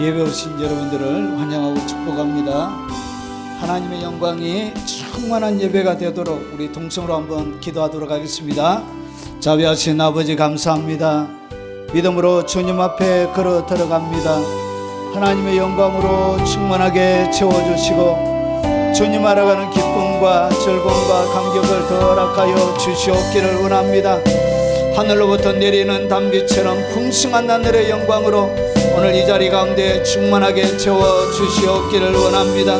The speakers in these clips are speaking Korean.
예배 오신 여러분들을 환영하고 축복합니다. 하나님의 영광이 충만한 예배가 되도록 우리 동성으로 한번 기도하도록 하겠습니다. 자비하신 아버지 감사합니다. 믿음으로 주님 앞에 걸어 들어갑니다. 하나님의 영광으로 충만하게 채워주시고 주님 알아가는 기쁨과 즐거움과 감격을 더 허락하여 주시옵기를 원합니다. 하늘로부터 내리는 단비처럼 풍성한 하늘의 영광으로 오늘 이 자리 가운데 충만하게 채워주시옵기를 원합니다.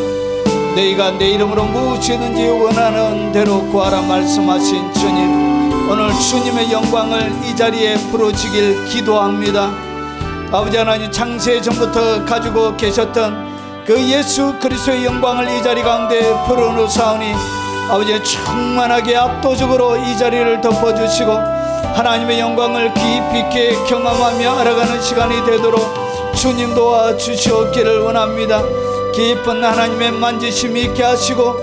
너희가 내 이름으로 무엇이든지 원하는 대로 구하라 말씀하신 주님, 오늘 주님의 영광을 이 자리에 부어주길 기도합니다. 아버지 하나님, 창세 전부터 가지고 계셨던 그 예수 그리스도의 영광을 이 자리 가운데 불어넣사오니 아버지 충만하게 압도적으로 이 자리를 덮어주시고 하나님의 영광을 깊이 있게 경험하며 알아가는 시간이 되도록 주님 도와주시옵기를 원합니다. 깊은 하나님의 만지심이 있게 하시고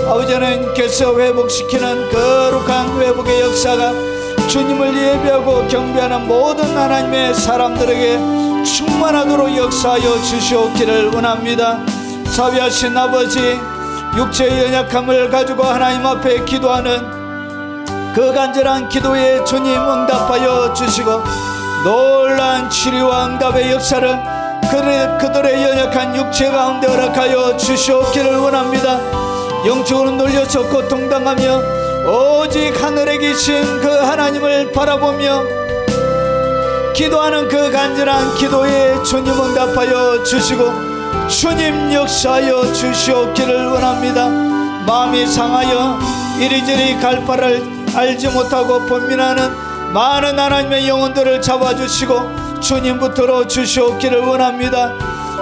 아버지 하나님께서 회복시키는 거룩한 회복의 역사가 주님을 예배하고 경배하는 모든 하나님의 사람들에게 충만하도록 역사하여 주시옵기를 원합니다. 자비하신 아버지, 육체의 연약함을 가지고 하나님 앞에 기도하는 그 간절한 기도에 주님 응답하여 주시고 놀라운 치료와 응답의 역사를 그들의 연약한 육체 가운데 허락하여 주시옵기를 원합니다. 영적으로 놀려서 고통당하며 오직 하늘에 계신 그 하나님을 바라보며 기도하는 그 간절한 기도에 주님 응답하여 주시고 주님 역사하여 주시옵기를 원합니다. 마음이 상하여 이리저리 갈 바를 알지 못하고 번민하는 많은 하나님의 영혼들을 잡아주시고 주님부터로 주시옵기를 원합니다.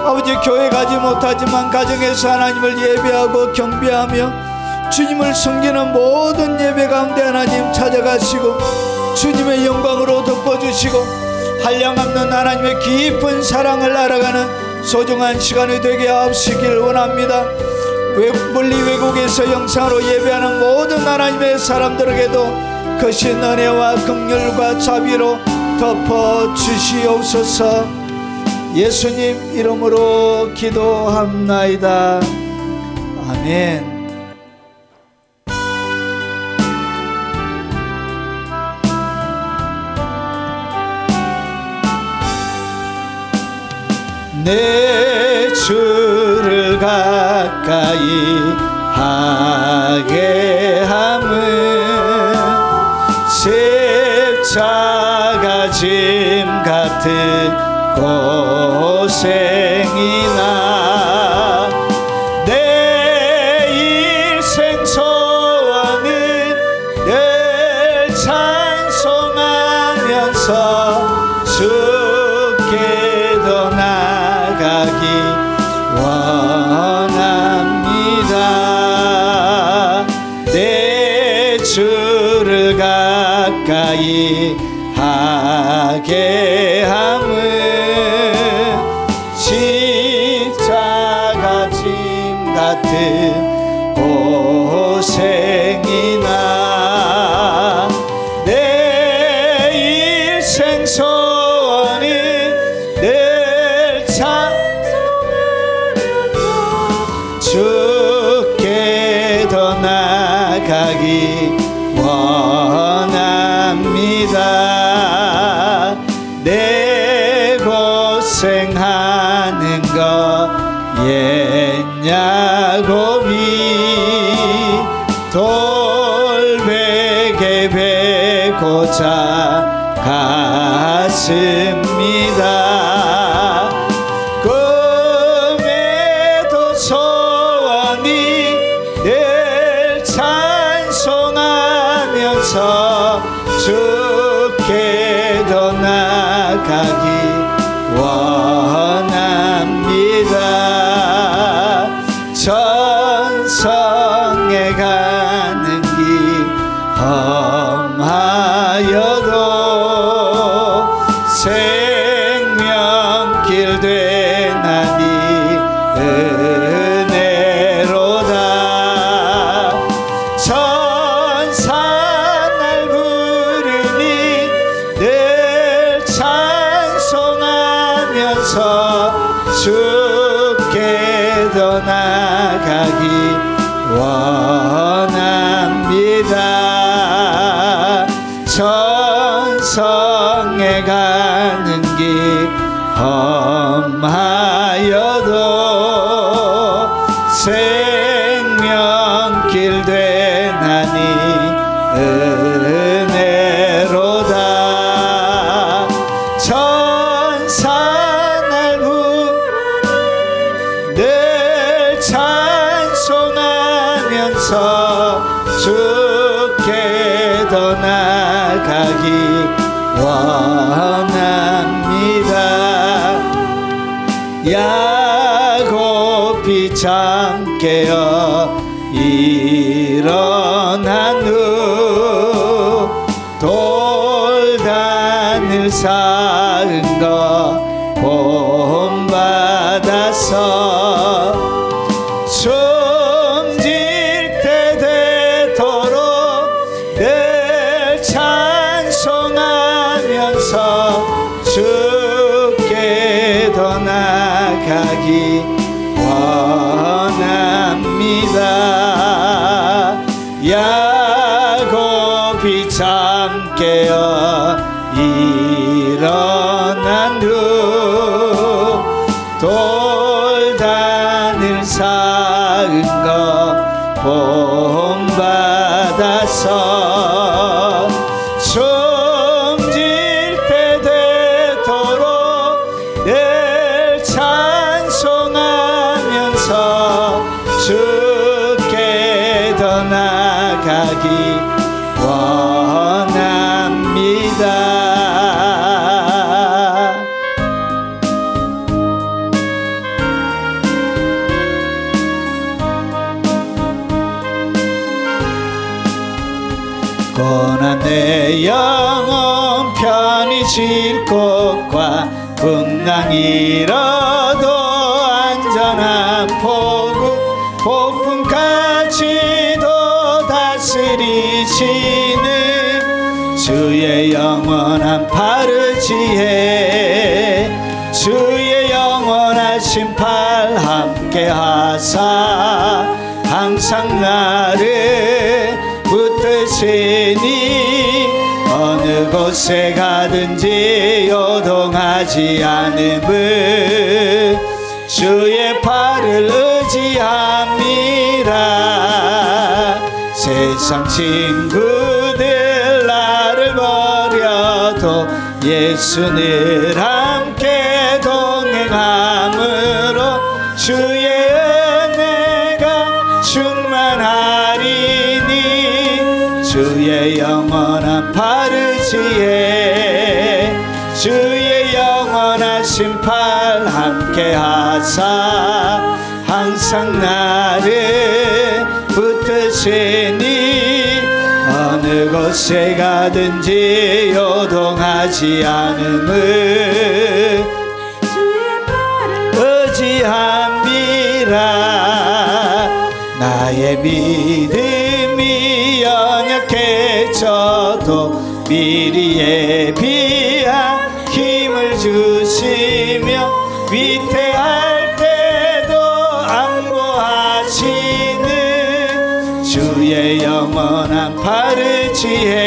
아버지, 교회 가지 못하지만 가정에서 하나님을 예배하고 경배하며 주님을 섬기는 모든 예배 가운데 하나님 찾아가시고 주님의 영광으로 덮어주시고 한량없는 하나님의 깊은 사랑을 알아가는 소중한 시간이 되게 하시길 원합니다. 멀리 외국에서 영상으로 예배하는 모든 하나님의 사람들에게도 크신 은혜와 긍휼과 자비로 덮어주시옵소서. 예수님 이름으로 기도합나이다. 아멘. 내 주를 가까이 하게 함은 십자가 짐 같은 고생이나 내 일생 소원은 늘 찬송하면서 주께도 나가기 원합니다. 내 주를 가까이 하게 함은 십자가 짐 같은 고생이나 내 일생 소원은 늘 찬송하면서 주께도 나가기 원합니다. 내 고생하는 거 옛야곱이 돌베개 베고자 갔습니다. 꿈에도 소원이 늘 찬송하면서 주께도 나가기 원합니다. 전성에 가는 길 험하여도 생명길 되나니 은혜로다. 천사 날 부르니 늘 찬송하면서 주께도 나가기 원합니다. 천성에 가는 길 험하여도 생명길 되나니 은혜로다. 천사 날 부르니 늘 찬송하면서 주께도 나가기 원합니다. 야곱이 잠 깨어 일어난 후 돌단을 쌓은 거 본받아서 숨질 때 되도록 늘 찬송하면서 주께도 나가기 원합니다. 야곱이 잠 깨어 일어난 후 돌단을 쌓은 거 본받아서 숨질 때 되도록 늘 찬송하면서 주께도 나가기 원합니다. 고난 내 영혼 편히 쉴 곳과 풍랑 잃어도 안전한 포구 폭풍까지도 다스리시는 주의 영원한 파르지에 주의 영원하신 팔 함께 하사 항상 나를 붙드시니 어느 곳에 가든지 요동하지 않음을 주의 팔을 의지합니다. 세상 친구들 나를 버려도 예수 늘 함께 동행함으로 주의 은혜가 충만하리니 주의 영원한 파르지에 주의 영원하신 팔 함께 하사 항상 나를 붙드시니 어느 곳에 가든지 요동하지 않음을 주의 팔을 의지합니다. 나의 믿음이 연약해져도 미리 예비한 힘을 주시며 위태할 때도 안보하시는 주의 영원한 파르지에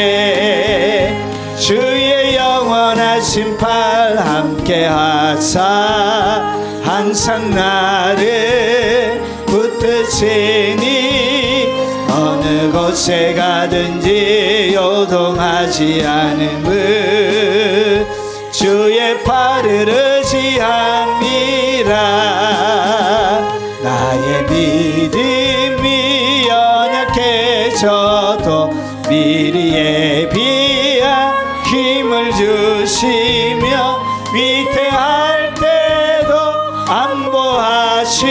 주의 영원하신 팔 함께 하사 항상 나를 붙드시니 어느 곳에 가든지 요동하지 않음을 주의 팔을 의지합니다. 나의 믿음이 연약해져도 미리 예비한 힘을 주시며 위태할 때도 안보하시는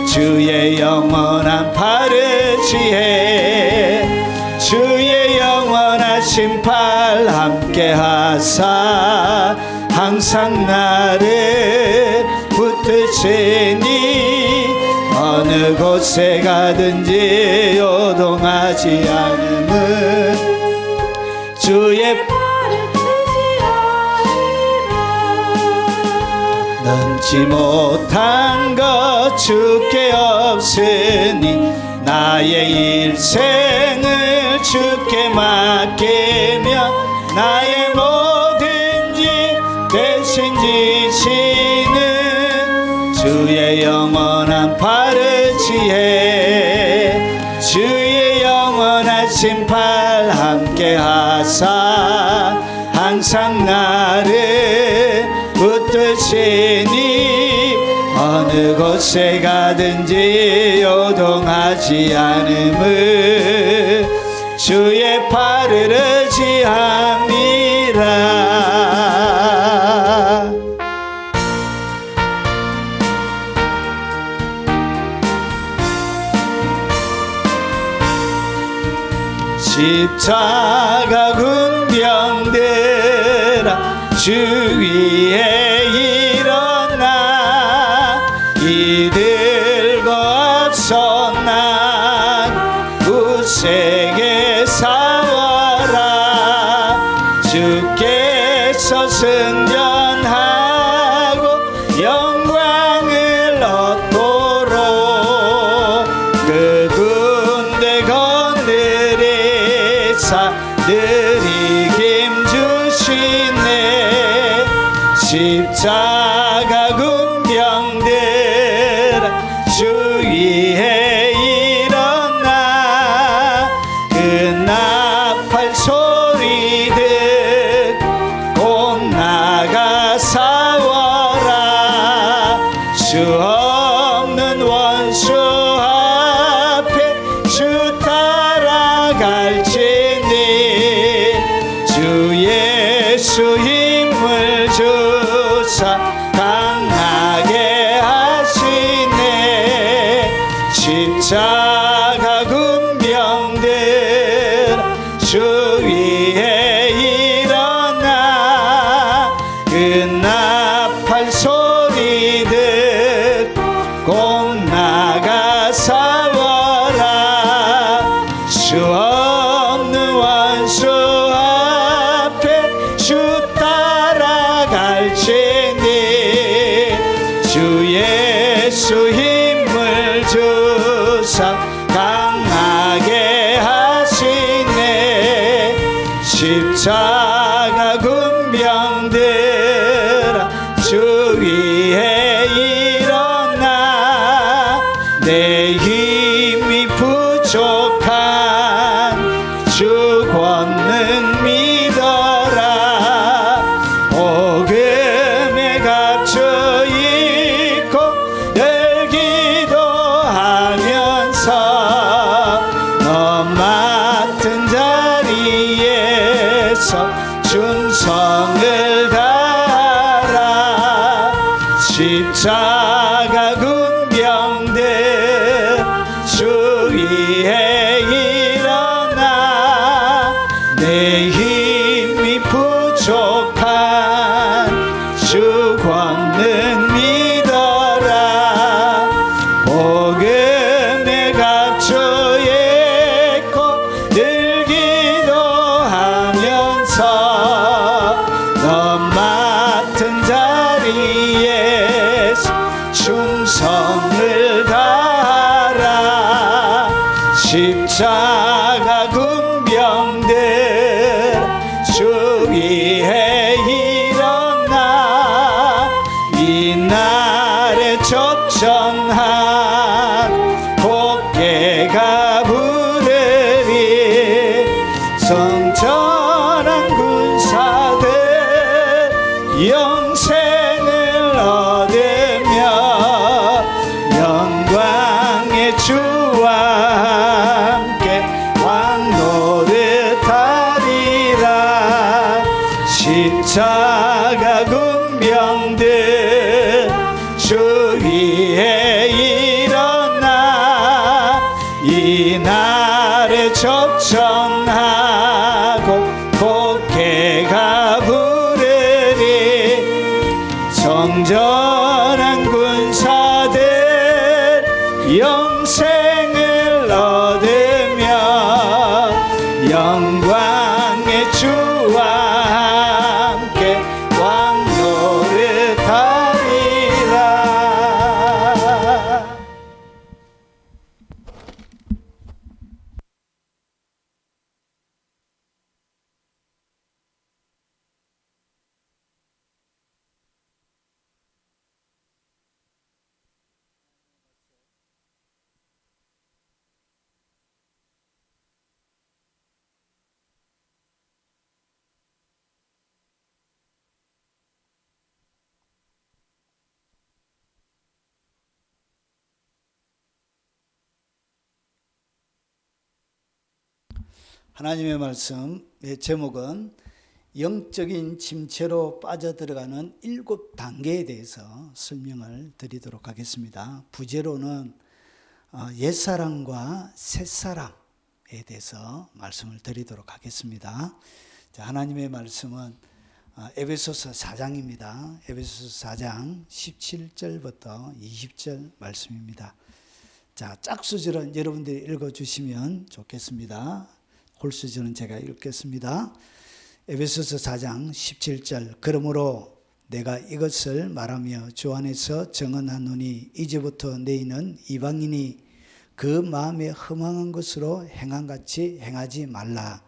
주의 영원한 파르지에 주의 영원하신 팔 함께 하사 항상 나를 붙드시니 어느 곳에 가든지 요동하지 않음을 주의 넘지 못한 것 주께 없으니 나의 일생을 주께 맡기며 나의 뭐든지 대신 지시는 주의 영원한 파르지에 주의 영원하신 팔 함께 하사 항상 나를 붙드시니 어느 곳에 가든지 요동하지 않음을 주의 팔을 의지함이라. 십자가 군병들아 주 위에 일어나 이들고 앞서 난 굳세게 싸워라. 주께서 승전하고 영광을 얻도록 그 군대 건드리사 늘 이김 주시네. 십자가 군병들 주 위에 일어나 그 나팔 소리 듣고 나가 싸워라. 주 없는 원수 앞에 주 따라갈지니 주 예수 힘을 주사 강하게 하시네. 십자가 군병들 주 위에 일어나 그 나팔 소리 듣고 나가 싸워라. 주 없는 원수 앞에 주 따라갈지니 주 예수 힘을 주사 강하게 하시네. 십자가 군병들아 주 위에 일어나 내 힘이 부족한 주 권능 믿어라. 복음에 갇혀 있고 늘 기도하면서 너 맡은 자리에서 충성을 다하라. 십자가 군병들 주 위에 일어나 내 힘이 부족한 주 권능 믿어라. 복음에 갇혀 있고 늘 기도하면서 너 맡은 자리에서 충성을 다하라. 십자가 군병들 주 위에 일어나 이 날에 접전한 복개가 부르리. 성전한 군사들 영생을 얻으며 영광의 주와 함께 왕노릇하리라. 십자가 군병들 주 위에 일어나 이 날에 접전하고 복개가 부르리. 성전한 군사들 영생을 얻으며 영광의 주와 함께 왕노릇하리. 하나님의 말씀의 제목은 영적인 침체로 빠져들어가는 7단계에 대해서 설명을 드리도록 하겠습니다. 부제로는 옛사람과 새사람에 대해서 말씀을 드리도록 하겠습니다. 자, 하나님의 말씀은 에베소서 4장입니다. 에베소서 4장 17절부터 20절 말씀입니다. 자, 짝수절은 여러분들이 읽어주시면 좋겠습니다. 홀수절은 제가 읽겠습니다. 에베소서 4장 17절. 그러므로 내가 이것을 말하며 주 안에서 정언하노니 이제부터 너희는 이방인이 그 마음에 허망한 것으로 행함같이 행하지 말라.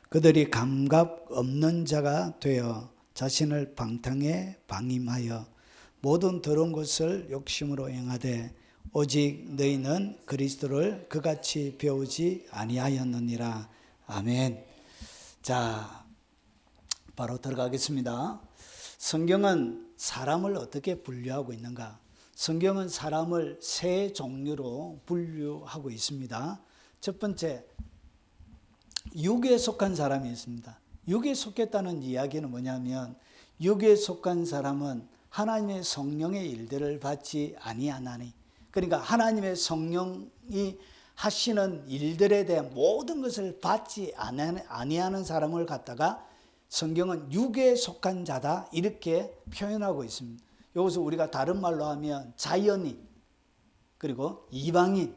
그들이 감각 없는 자가 되어 자신을 방탕에 방임하여 모든 더러운 것을 욕심으로 행하되 오직 너희는 그리스도를 그같이 배우지 아니하였느니라. 아멘. 자, 바로 들어가겠습니다. 성경은 사람을 어떻게 분류하고 있는가? 성경은 사람을 세 종류로 분류하고 있습니다. 첫 번째, 육에 속한 사람이 있습니다. 육에 속했다는 이야기는 뭐냐면 육에 속한 사람은 하나님의 성령의 일들을 받지 아니하나니, 그러니까 하나님의 성령이 하시는 일들에 대한 모든 것을 받지 아니하는 사람을 갖다가 성경은 육에 속한 자다 이렇게 표현하고 있습니다. 여기서 우리가 다른 말로 하면 자연인, 그리고 이방인,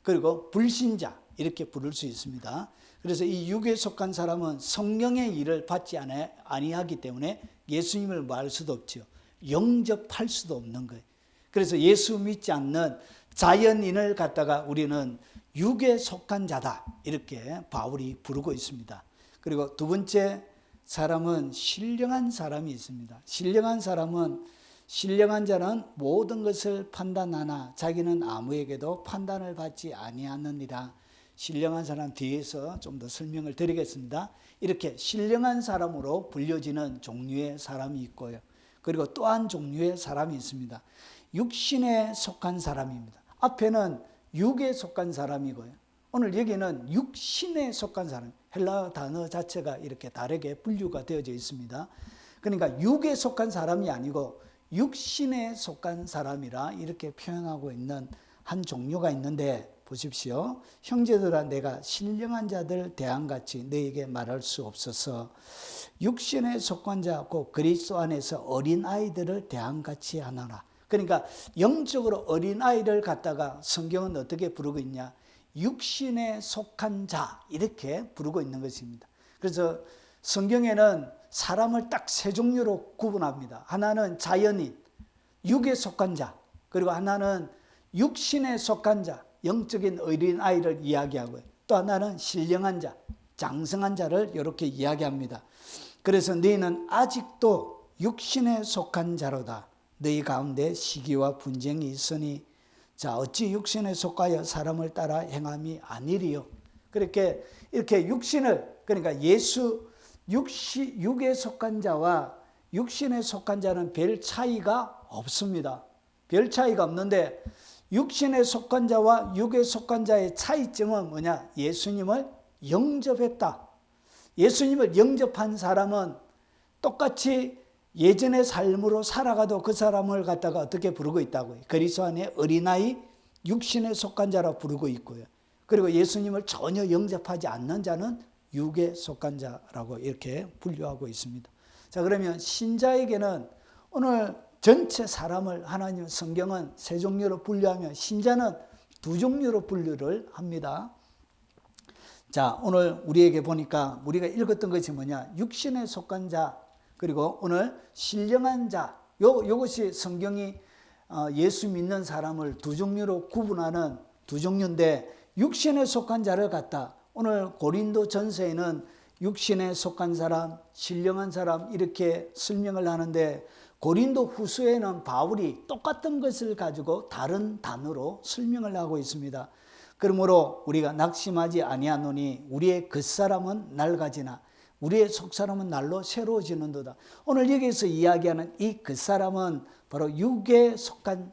그리고 불신자 이렇게 부를 수 있습니다. 그래서 이 육에 속한 사람은 성령의 일을 받지 아니하기 때문에 예수님을 말 수도 없죠. 영접할 수도 없는 거예요. 그래서 예수 믿지 않는 자연인을 갖다가 우리는 육에 속한 자다 이렇게 바울이 부르고 있습니다. 그리고 두 번째 사람은 신령한 사람이 있습니다. 신령한 자는 모든 것을 판단하나 자기는 아무에게도 판단을 받지 아니하느니라. 신령한 사람 뒤에서 좀 더 설명을 드리겠습니다. 이렇게 신령한 사람으로 불려지는 종류의 사람이 있고요. 그리고 또 한 종류의 사람이 있습니다. 육신에 속한 사람입니다. 앞에는 육에 속한 사람이고요. 오늘 여기는 육신에 속한 사람. 헬라 단어 자체가 이렇게 다르게 분류가 되어져 있습니다. 그러니까 육에 속한 사람이 아니고 육신에 속한 사람이라 이렇게 표현하고 있는 한 종류가 있는데, 보십시오. 형제들아, 내가 신령한 자들 대항같이 너에게 말할 수 없어서 육신에 속한 자 곧 그리스도 안에서 어린아이들을 대항같이 하나라. 그러니까 영적으로 어린아이를 갖다가 성경은 어떻게 부르고 있냐, 육신에 속한 자 이렇게 부르고 있는 것입니다. 그래서 성경에는 사람을 딱 세 종류로 구분합니다. 하나는 자연인, 육에 속한 자, 그리고 하나는 육신에 속한 자, 영적인 어린아이를 이야기하고요. 또 하나는 신령한 자, 장성한 자를 이렇게 이야기합니다. 그래서 너희는 아직도 육신에 속한 자로다. 너희 가운데 시기와 분쟁이 있으니 자 어찌 육신에 속하여 사람을 따라 행함이 아니리요. 그렇게 이렇게 육신을, 그러니까 육에 속한 자와 육신에 속한 자는 별 차이가 없습니다. 별 차이가 없는데 육신에 속한 자와 육에 속한 자의 차이점은 뭐냐? 예수님을 영접했다. 예수님을 영접한 사람은 똑같이 예전의 삶으로 살아가도 그 사람을 갖다가 어떻게 부르고 있다고요? 그리스도 안에 어린아이, 육신에 속한 자라 부르고 있고요. 그리고 예수님을 전혀 영접하지 않는 자는 육에 속한 자라고 이렇게 분류하고 있습니다. 자, 그러면 신자에게는 오늘 전체 사람을 하나님 성경은 세 종류로 분류하며 신자는 두 종류로 분류를 합니다. 자, 오늘 우리에게 보니까 우리가 읽었던 것이 뭐냐? 육신에 속한 자, 그리고 오늘 신령한 자. 요것이 성경이 예수 믿는 사람을 두 종류로 구분하는 두 종류인데, 육신에 속한 자를 갖다 오늘 고린도 전서에는 육신에 속한 사람, 신령한 사람 이렇게 설명을 하는데, 고린도 후서에는 바울이 똑같은 것을 가지고 다른 단어로 설명을 하고 있습니다. 그러므로 우리가 낙심하지 아니하노니 우리의 겉사람은 낡아지나 우리의 속사람은 날로 새로워지는도다. 오늘 여기서 이야기하는 이 그 사람은 바로 육에 속한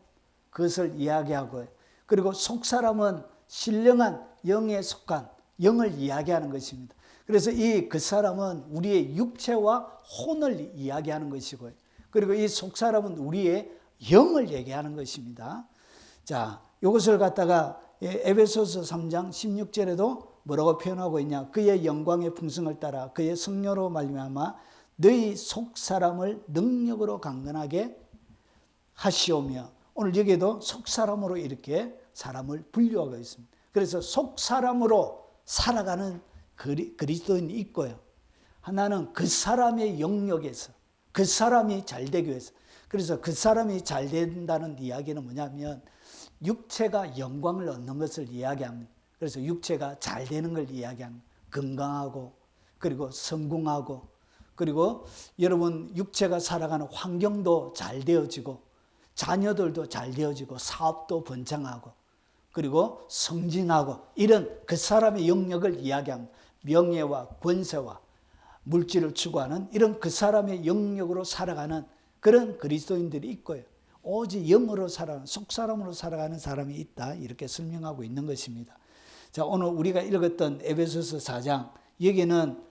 것을 이야기하고요. 그리고 속사람은 신령한 영에 속한 영을 이야기하는 것입니다. 그래서 이 그 사람은 우리의 육체와 혼을 이야기하는 것이고요. 그리고 이 속사람은 우리의 영을 얘기하는 것입니다. 자, 이것을 갖다가 에베소서 3장 16절에도 뭐라고 표현하고 있냐? 그의 영광의 풍성을 따라 그의 성령으로 말미암아 너희 속사람을 능력으로 강건하게 하시오며, 오늘 여기에도 속사람으로 이렇게 사람을 분류하고 있습니다. 그래서 속사람으로 살아가는 그리스도인이 있고요. 하나는 그 사람의 영역에서 그 사람이 잘 되기 위해서. 그래서 그 사람이 잘 된다는 이야기는 뭐냐면 육체가 영광을 얻는 것을 이야기합니다. 그래서 육체가 잘 되는 걸 이야기합니다. 건강하고 그리고 성공하고 그리고 여러분 육체가 살아가는 환경도 잘 되어지고 자녀들도 잘 되어지고 사업도 번창하고 그리고 성진하고 이런 그 사람의 영역을 이야기합니다. 명예와 권세와 물질을 추구하는 이런 그 사람의 영역으로 살아가는 그런 그리스도인들이 있고요. 오직 영으로 살아가는 속사람으로 살아가는 사람이 있다, 이렇게 설명하고 있는 것입니다. 자, 오늘 우리가 읽었던 에베소서 4장, 여기는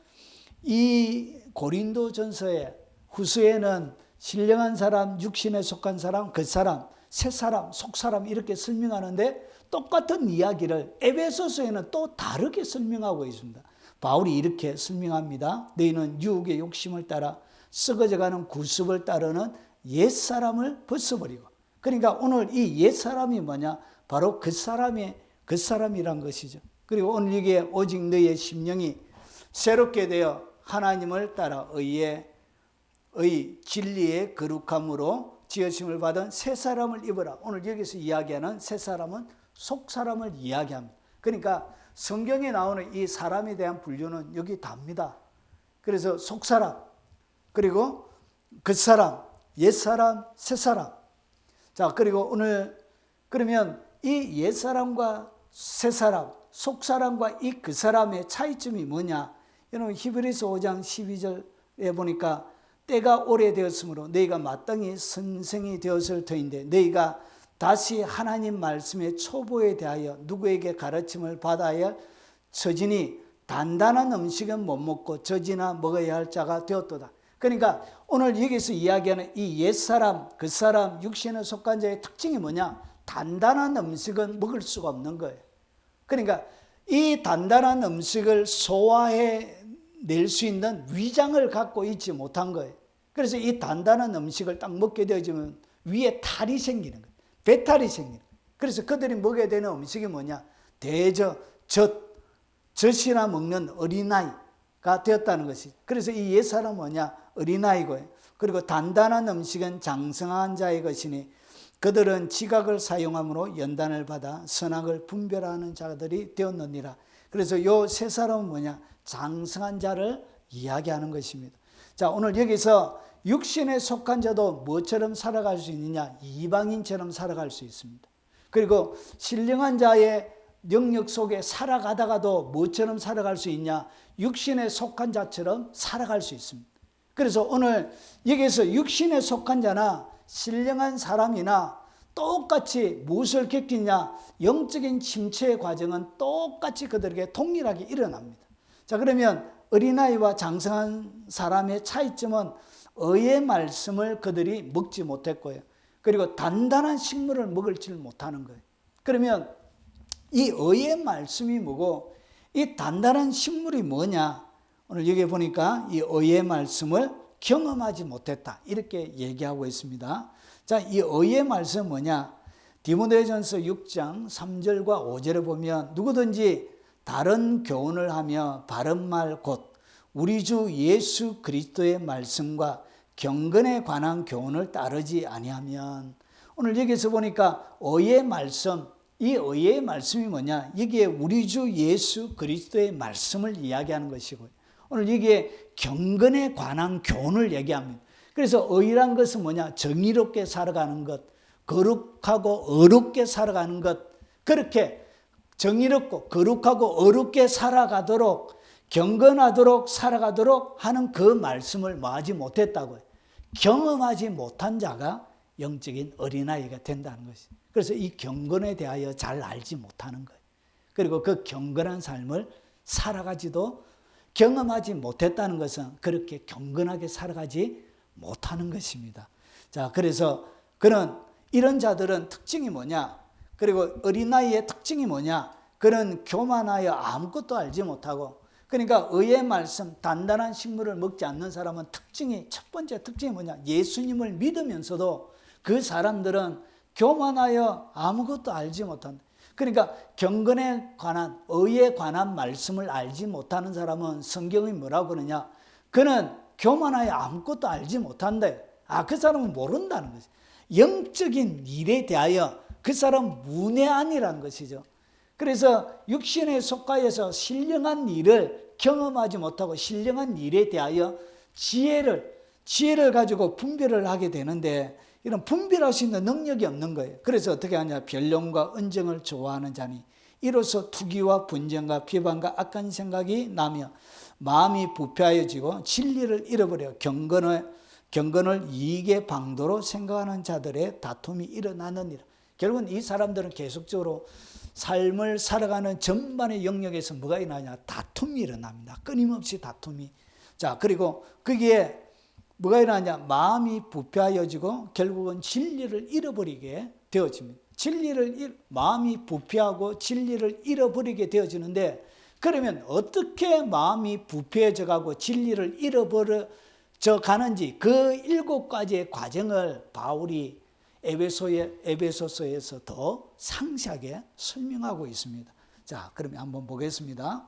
이 고린도전서의 후서에는 신령한 사람, 육신에 속한 사람, 그 사람, 새 사람, 속사람 이렇게 설명하는데 똑같은 이야기를 에베소서에는 또 다르게 설명하고 있습니다. 바울이 이렇게 설명합니다. 너희는 유혹의 욕심을 따라 썩어져가는 구습을 따르는 옛사람을 벗어버리고. 그러니까 오늘 이 옛사람이 뭐냐? 바로 그 사람이란 것이죠. 그리고 오늘 이게 오직 너희의 심령이 새롭게 되어 하나님을 따라 진리의 거룩함으로 지으심을 받은 새 사람을 입어라. 오늘 여기서 이야기하는 새 사람은 속 사람을 이야기합니다. 그러니까 성경에 나오는 이 사람에 대한 분류는 여기 답니다. 그래서 속 사람, 그리고 그 사람, 옛 사람, 새 사람. 자, 그리고 오늘 그러면 이 옛 사람과 새 사람, 속 사람과 이 그 사람의 차이점이 뭐냐? 여러분 히브리서 5장 12절에 보니까 때가 오래되었으므로 너희가 마땅히 선생이 되었을 터인데 너희가 다시 하나님 말씀의 초보에 대하여 누구에게 가르침을 받아야 처지니 단단한 음식은 못 먹고 젖이나 먹어야 할 자가 되었도다. 그러니까 오늘 여기서 이야기하는 이 옛사람, 그 사람, 육신에 속한 자의 특징이 뭐냐? 단단한 음식은 먹을 수가 없는 거예요. 그러니까 이 단단한 음식을 소화해낼 수 있는 위장을 갖고 있지 못한 거예요. 그래서 이 단단한 음식을 딱 먹게 되어지면 위에 탈이 생기는 거예요. 배탈이 생기는 거예요. 그래서 그들이 먹어야 되는 음식이 뭐냐? 젖이나 먹는 어린아이가 되었다는 것이죠. 그래서 이 옛사람은 뭐냐? 어린아이고요. 그리고 단단한 음식은 장성한 자의 것이니 그들은 지각을 사용함으로 연단을 받아 선악을 분별하는 자들이 되었느니라. 그래서 요 세 사람은 뭐냐? 장성한 자를 이야기하는 것입니다. 자, 오늘 여기서 육신에 속한 자도 뭐처럼 살아갈 수 있느냐? 이방인처럼 살아갈 수 있습니다. 그리고 신령한 자의 영역 속에 살아가다가도 뭐처럼 살아갈 수 있냐? 육신에 속한 자처럼 살아갈 수 있습니다. 그래서 오늘 여기서 육신에 속한 자나 신령한 사람이나 똑같이 무엇을 겪느냐? 영적인 침체의 과정은 똑같이 그들에게 동일하게 일어납니다. 자, 그러면 어린아이와 장성한 사람의 차이점은 의의 말씀을 그들이 먹지 못했고요. 그리고 단단한 식물을 먹을지 못하는 거예요. 그러면 이 의의 말씀이 뭐고 이 단단한 식물이 뭐냐? 오늘 여기 보니까 이 의의 말씀을 경험하지 못했다, 이렇게 얘기하고 있습니다. 자, 이 의의 말씀은 뭐냐? 디모데전서 6장 3절과 5절에 보면 누구든지 다른 교훈을 하며 바른 말 곧 우리 주 예수 그리스도의 말씀과 경건에 관한 교훈을 따르지 아니하면, 오늘 여기서 보니까 의의 말씀, 이 의의 말씀이 뭐냐? 여기에 우리 주 예수 그리스도의 말씀을 이야기하는 것이고요. 오늘 여기에 경건에 관한 교훈을 얘기합니다. 그래서 의란 것은 뭐냐? 정의롭게 살아가는 것, 거룩하고 어렵게 살아가는 것, 그렇게 정의롭고 거룩하고 어렵게 살아가도록 경건하도록 살아가도록 하는 그 말씀을 뭐하지 못했다고요. 경험하지 못한 자가 영적인 어린아이가 된다는 것이. 그래서 이 경건에 대하여 잘 알지 못하는 거예요. 그리고 그 경건한 삶을 살아가지도 경험하지 못했다는 것은 그렇게 경건하게 살아가지 못하는 것입니다. 자, 그래서 그런 이런 자들은 특징이 뭐냐? 그리고 어린아이의 특징이 뭐냐? 그는 교만하여 아무것도 알지 못하고, 그러니까 의의 말씀, 단단한 식물을 먹지 않는 사람은 첫 번째 특징이 뭐냐? 예수님을 믿으면서도 그 사람들은 교만하여 아무것도 알지 못한다. 그러니까 경건에 관한, 의에 관한 말씀을 알지 못하는 사람은 성경이 뭐라고 그러냐? 그는 교만하여 아무것도 알지 못한대. 그 사람은 모른다는 거지. 영적인 일에 대하여 그 사람 문외한이라는 것이죠. 그래서 육신에 속하여서 신령한 일을 경험하지 못하고 신령한 일에 대하여 지혜를 가지고 분별을 하게 되는데, 이런 분별할 수 있는 능력이 없는 거예요. 그래서 어떻게 하냐? 변론과 언쟁을 좋아하는 자니 이로써 투기와 분쟁과 비방과 악한 생각이 나며 마음이 부패하여지고 진리를 잃어버려 경건을 이익의 방도로 생각하는 자들의 다툼이 일어나느니라. 결국은 이 사람들은 계속적으로 삶을 살아가는 전반의 영역에서 뭐가 일어나냐? 다툼이 일어납니다. 끊임없이 다툼이. 자, 그리고 거기에 뭐가 일어나냐? 마음이 부패하여지고 결국은 진리를 잃어버리게 되어집니다. 마음이 부패하고 진리를 잃어버리게 되어지는데, 그러면 어떻게 마음이 부패해져 가고 진리를 잃어버려져 가는지 그 7가지의 과정을 바울이 에베소서에서 더 상세하게 설명하고 있습니다. 자, 그러면 한번 보겠습니다.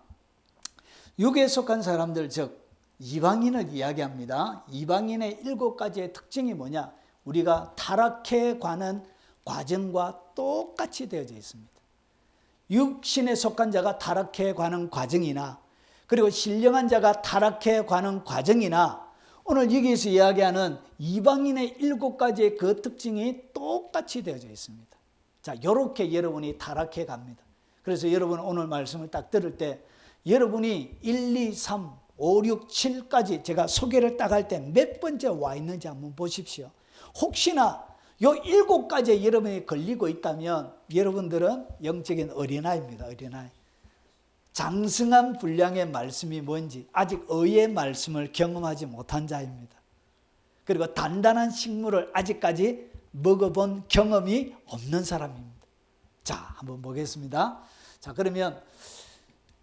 육에 속한 사람들, 즉 이방인을 이야기합니다. 이방인의 7가지의 특징이 뭐냐? 우리가 타락해 가는 과정과 똑같이 되어져 있습니다. 육신에 속한 자가 타락해 가는 과정이나, 그리고 신령한 자가 타락해 가는 과정이나, 오늘 여기에서 이야기하는 이방인의 7가지의 그 특징이 똑같이 되어져 있습니다. 자, 이렇게 여러분이 타락해 갑니다. 그래서 여러분 오늘 말씀을 딱 들을 때 여러분이 1, 2, 3, 5, 6, 7까지 제가 소개를 딱 할 때 몇 번째 와 있는지 한번 보십시오. 혹시나 요 7가지에 여러분이 걸리고 있다면 여러분들은 영적인 어린아이입니다. 어린아이. 장성한 분량의 말씀이 뭔지 아직 의의 말씀을 경험하지 못한 자입니다. 그리고 단단한 식물을 아직까지 먹어본 경험이 없는 사람입니다. 자, 한번 보겠습니다. 자, 그러면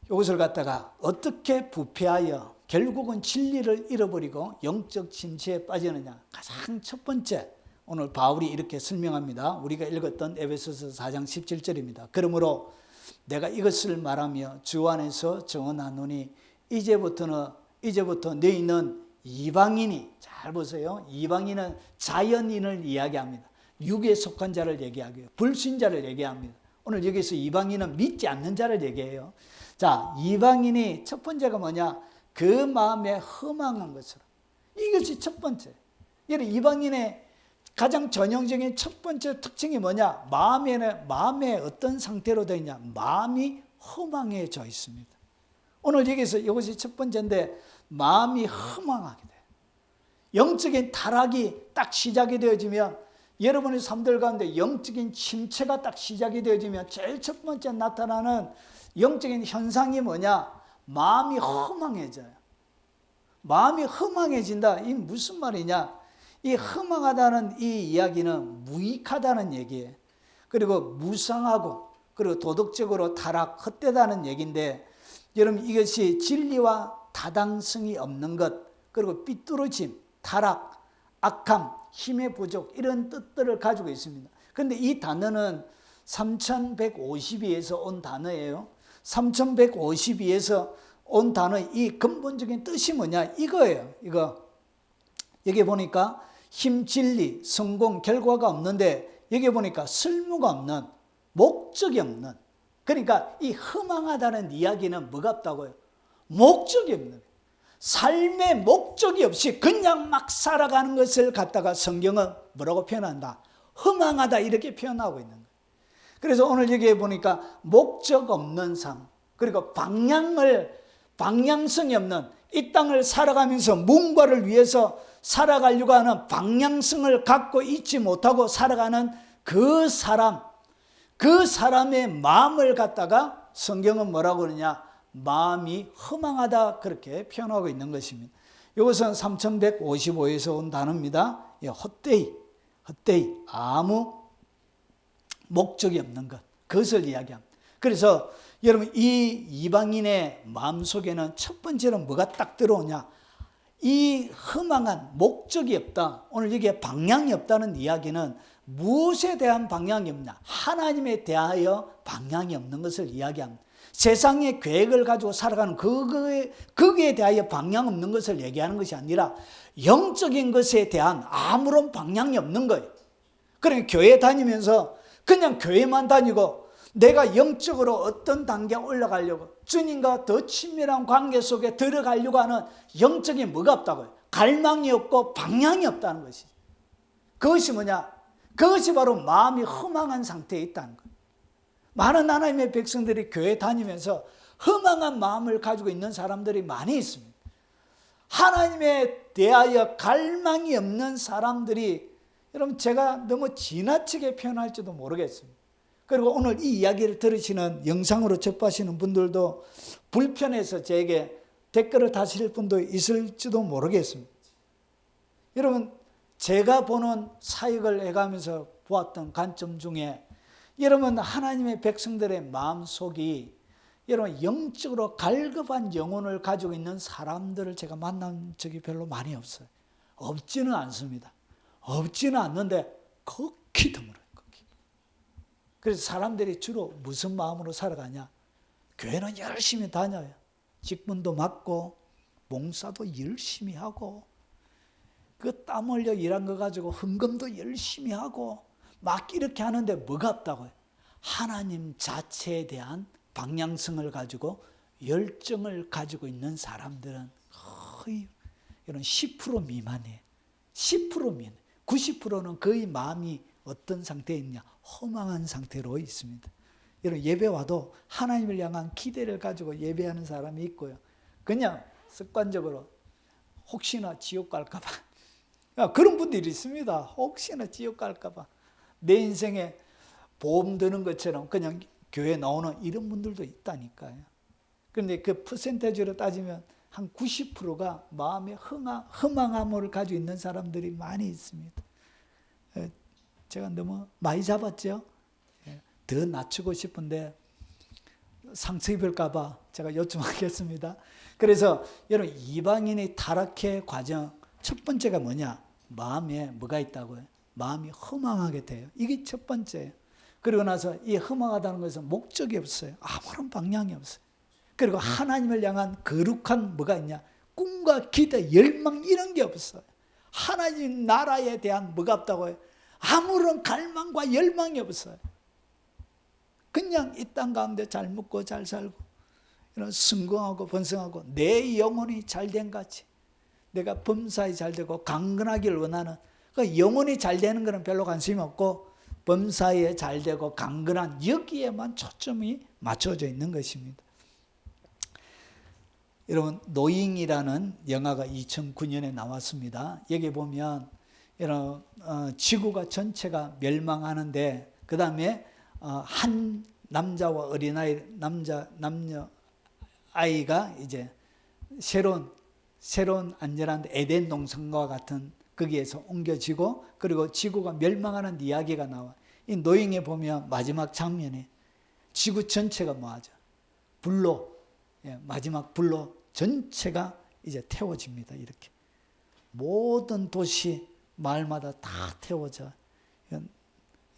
이것을 갖다가 어떻게 부패하여 결국은 진리를 잃어버리고 영적 침체에 빠지느냐? 가장 첫 번째, 오늘 바울이 이렇게 설명합니다. 우리가 읽었던 에베소서 4장 17절입니다. 그러므로 내가 이것을 말하며 주 안에서 증언하노니 이제부터 너희는 이방인이, 잘 보세요. 이방인은 자연인을 이야기합니다. 육에 속한 자를 얘기하고요. 불신자를 얘기합니다. 오늘 여기서 이방인은 믿지 않는 자를 얘기해요. 자, 이방인이 첫 번째가 뭐냐? 그 마음에 허망한 것으로. 이것이 첫 번째. 이방인의 가장 전형적인 첫 번째 특징이 뭐냐? 마음에 어떤 상태로 되어 있냐? 마음이 허망해져 있습니다. 오늘 여기서 이것이 첫 번째인데, 마음이 허망하게 돼요. 영적인 타락이 딱 시작이 되어지면, 여러분의 삶들 가운데 영적인 침체가 딱 시작이 되어지면 제일 첫 번째 나타나는 영적인 현상이 뭐냐? 마음이 허망해져요. 마음이 허망해진다. 이 무슨 말이냐? 이 허망하다는 이 이야기는 무익하다는 얘기예요. 그리고 무상하고, 그리고 도덕적으로 타락, 헛되다는 얘기인데, 여러분 이것이 진리와 타당성이 없는 것, 그리고 삐뚤어짐, 타락, 악함, 힘의 부족, 이런 뜻들을 가지고 있습니다. 그런데 이 단어는 3152에서 온 단어예요. 3152에서 온 단어의 이 근본적인 뜻이 뭐냐? 이거예요. 이거. 여기 보니까 힘, 진리, 성공, 결과가 없는데, 여기 보니까 쓸모가 없는, 목적이 없는. 그러니까 이 허망하다는 이야기는 뭐가 없다고요? 목적이 없는 거예요. 삶의 목적이 없이 그냥 막 살아가는 것을 갖다가 성경은 뭐라고 표현한다? 허망하다, 이렇게 표현하고 있는 거예요. 그래서 오늘 여기에 보니까 목적 없는 삶, 그리고 방향을 방향성이 없는, 이 땅을 살아가면서 무언가를 위해서 살아가려고 하는 방향성을 갖고 있지 못하고 살아가는 그 사람의 마음을 갖다가 성경은 뭐라고 그러냐, 마음이 허망하다, 그렇게 표현하고 있는 것입니다. 이것은 3155에서 온 단어입니다. 헛되이, 아무 목적이 없는 것, 그것을 이야기합니다. 그래서 여러분, 이 이방인의 마음속에는 첫 번째로 뭐가 딱 들어오냐, 이 허망한 목적이 없다. 오늘 여기에 방향이 없다는 이야기는 무엇에 대한 방향이 없냐, 하나님에 대하여 방향이 없는 것을 이야기합니다. 세상의 계획을 가지고 살아가는 거기에 대하여 방향 없는 것을 얘기하는 것이 아니라 영적인 것에 대한 아무런 방향이 없는 거예요. 그러니까 교회 다니면서 그냥 교회만 다니고 내가 영적으로 어떤 단계에 올라가려고, 주님과 더 친밀한 관계 속에 들어가려고 하는 영적인 뭐가 없다고요? 갈망이 없고 방향이 없다는 것이죠. 그것이 뭐냐? 그것이 바로 마음이 허망한 상태에 있다는 거예요. 많은 하나님의 백성들이 교회 다니면서 허망한 마음을 가지고 있는 사람들이 많이 있습니다. 하나님에 대하여 갈망이 없는 사람들이, 여러분, 제가 너무 지나치게 표현할지도 모르겠습니다. 그리고 오늘 이 이야기를 들으시는, 영상으로 접하시는 분들도 불편해서 제게 댓글을 다실 분도 있을지도 모르겠습니다. 여러분, 제가 보는 사역을 해가면서 보았던 관점 중에, 여러분, 하나님의 백성들의 마음속이, 여러분, 영적으로 갈급한 영혼을 가지고 있는 사람들을 제가 만난 적이 별로 많이 없어요. 없지는 않습니다. 없지는 않는데 극히 드물어요. 극히. 그래서 사람들이 주로 무슨 마음으로 살아가냐? 교회는 열심히 다녀요. 직분도 맡고 봉사도 열심히 하고 그 땀 흘려 일한 거 가지고 헌금도 열심히 하고 막 이렇게 하는데 뭐가 없다고요? 하나님 자체에 대한 방향성을 가지고 열정을 가지고 있는 사람들은 거의 이런 10% 미만이에요. 10% 미만. 90%는 거의 마음이 어떤 상태에 있냐? 허망한 상태로 있습니다. 여러분, 예배 와도 하나님을 향한 기대를 가지고 예배하는 사람이 있고요. 그냥 습관적으로 혹시나 지옥 갈까 봐. 그런 분들이 있습니다. 혹시나 지옥 갈까 봐. 내 인생에 보험 드는 것처럼 그냥 교회 나오는 이런 분들도 있다니까요. 그런데 그 퍼센테이지로 따지면 한 90%가 마음의 허망함을 가지고 있는 사람들이 많이 있습니다. 제가 너무 많이 잡았죠? 더 낮추고 싶은데 상처 입을까 봐 제가 요청하겠습니다. 그래서 여러분, 이방인의 타락의 과정 첫 번째가 뭐냐? 마음에 뭐가 있다고요? 마음이 허망하게 돼요. 이게 첫 번째예요. 그리고 나서 이 허망하다는 것은 목적이 없어요. 아무런 방향이 없어요. 그리고 하나님을 향한 거룩한 뭐가 있냐? 꿈과 기대, 열망 이런 게 없어요. 하나님 나라에 대한 뭐가 없다고요? 아무런 갈망과 열망이 없어요. 그냥 이 땅 가운데 잘 먹고 잘 살고 이런 성공하고 번성하고 내 영혼이 잘된 같이 내가 범사에 잘 되고 강건하기를 원하는, 그 영혼이 잘 되는 것은 별로 관심이 없고 범사에 잘 되고 강건한 여기에만 초점이 맞춰져 있는 것입니다. 여러분, 노잉이라는 영화가 2009년에 나왔습니다. 여기 보면 이런 지구가 전체가 멸망하는데 그 다음에 한 남자와 어린아이, 남녀 아이가 이제 새로운 안전한 에덴 동산과 같은 거기에서 옮겨지고, 그리고 지구가 멸망하는 이야기가 나와. 이 노잉에 보면 마지막 장면에 지구 전체가 뭐하죠? 불로, 마지막 불로 전체가 이제 태워집니다. 이렇게 모든 도시 마을마다 다 태워져.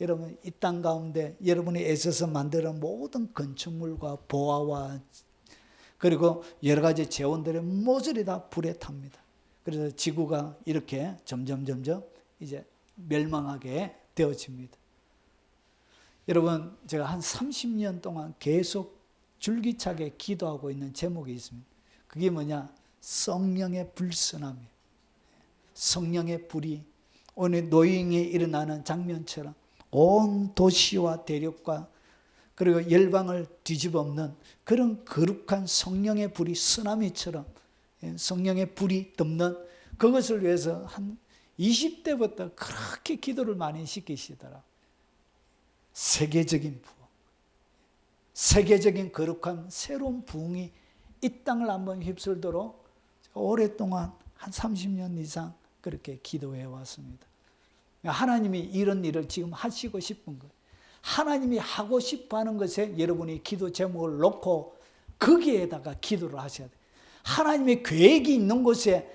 여러분, 이 땅 가운데 여러분이 애써서 만드는 모든 건축물과 보화와 그리고 여러 가지 재원들의 모조리 다 불에 탑니다. 그래서 지구가 이렇게 점점 이제 멸망하게 되어집니다. 여러분, 제가 한 30년 동안 계속 줄기차게 기도하고 있는 제목이 있습니다. 그게 뭐냐? 성령의 불선함이에요. 성령의 불이 오늘 노잉에 일어나는 장면처럼 온 도시와 대륙과 그리고 열방을 뒤집어엎는 그런 거룩한 성령의 불이 쓰나미처럼 성령의 불이 덮는 그것을 위해서 한 20대부터 그렇게 기도를 많이 시키시더라. 세계적인 부흥, 세계적인 거룩한 새로운 부흥이 이 땅을 한번 휩쓸도록 오랫동안 한 30년 이상 그렇게 기도해 왔습니다. 하나님이 이런 일을 지금 하시고 싶은 거예요. 하나님이 하고 싶어 하는 것에 여러분이 기도 제목을 놓고 거기에다가 기도를 하셔야 돼요. 하나님의 계획이 있는 곳에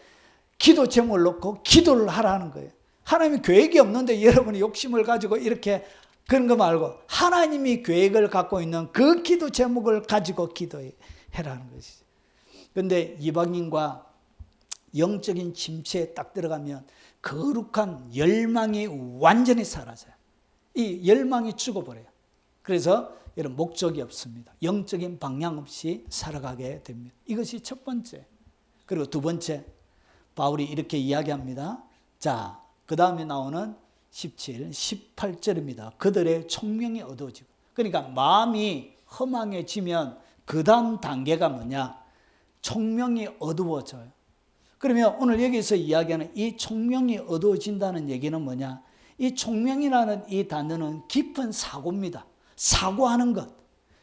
기도 제목을 놓고 기도를 하라는 거예요. 하나님이 계획이 없는데 여러분이 욕심을 가지고 이렇게 그런 거 말고 하나님이 계획을 갖고 있는 그 기도 제목을 가지고 기도해라는 것이죠. 그런데 이방인과 영적인 침체에 딱 들어가면 거룩한 열망이 완전히 사라져요. 이 열망이 죽어버려요. 그래서 이런 목적이 없습니다. 영적인 방향 없이 살아가게 됩니다. 이것이 첫 번째. 그리고 두 번째, 바울이 이렇게 이야기합니다. 자, 그 다음에 나오는 17, 18절입니다. 그들의 총명이 어두워지고. 그러니까 마음이 허망해지면 그 다음 단계가 뭐냐? 총명이 어두워져요. 그러면 오늘 여기서 이야기하는 이 총명이 어두워진다는 얘기는 뭐냐? 이 총명이라는 이 단어는 깊은 사고입니다. 사고하는 것.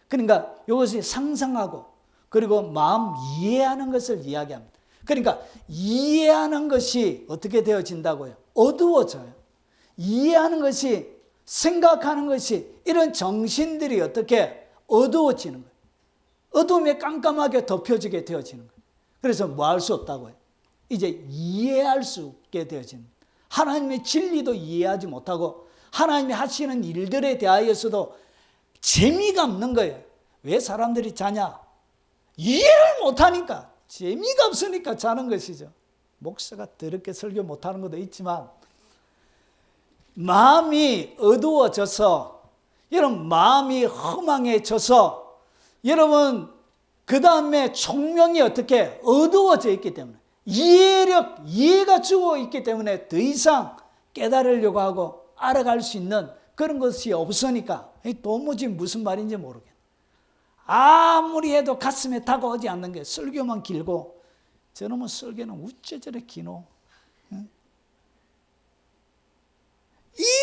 그러니까 이것이 상상하고 그리고 마음 이해하는 것을 이야기합니다. 그러니까 이해하는 것이 어떻게 되어진다고요? 어두워져요. 이해하는 것이, 생각하는 것이, 이런 정신들이 어떻게 어두워지는 거예요. 어둠에 깜깜하게 덮여지게 되어지는 거예요. 그래서 뭐 할 수 없다고요? 이제 이해할 수 없게 되어지는 거예요. 하나님의 진리도 이해하지 못하고 하나님이 하시는 일들에 대하여서도 재미가 없는 거예요. 왜 사람들이 자냐? 이해를 못하니까, 재미가 없으니까 자는 것이죠. 목사가 더럽게 설교 못하는 것도 있지만 마음이 어두워져서, 여러분 마음이 허망해져서 여러분 그 다음에 총명이 어떻게 어두워져 있기 때문에, 이해가 죽어 있기 때문에 더 이상 깨달으려고 하고 알아갈 수 있는 그런 것이 없으니까 도무지 무슨 말인지 모르겠네. 아무리 해도 가슴에 다가오지 않는 게, 설교만 길고 저놈의 설교는 우째 저래 기노.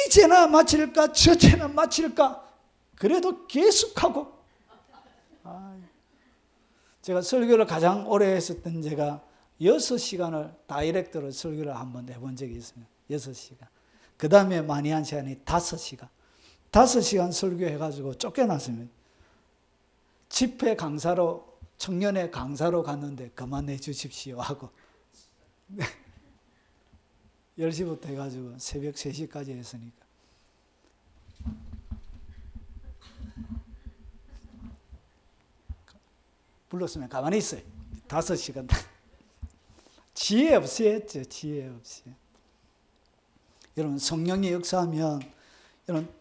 이제나 마칠까 저제나 마칠까 그래도 계속하고. 제가 설교를 가장 오래 했었던 제가 6시간을 다이렉트로 설교를 한번 해본 적이 있습니다. 6시간. 그 다음에 많이 한 시간이 5시간. 5시간 설교해가지고 쫓겨났습니다. 집회 강사로, 청년회 강사로 갔는데 그만해 주십시오 하고 10시부터 해가지고 새벽 3시까지 했으니까. 불렀으면 가만히 있어요. 5시간. 지혜 없이 했죠. 지혜 없이. 여러분 성령이 역사하면, 여러분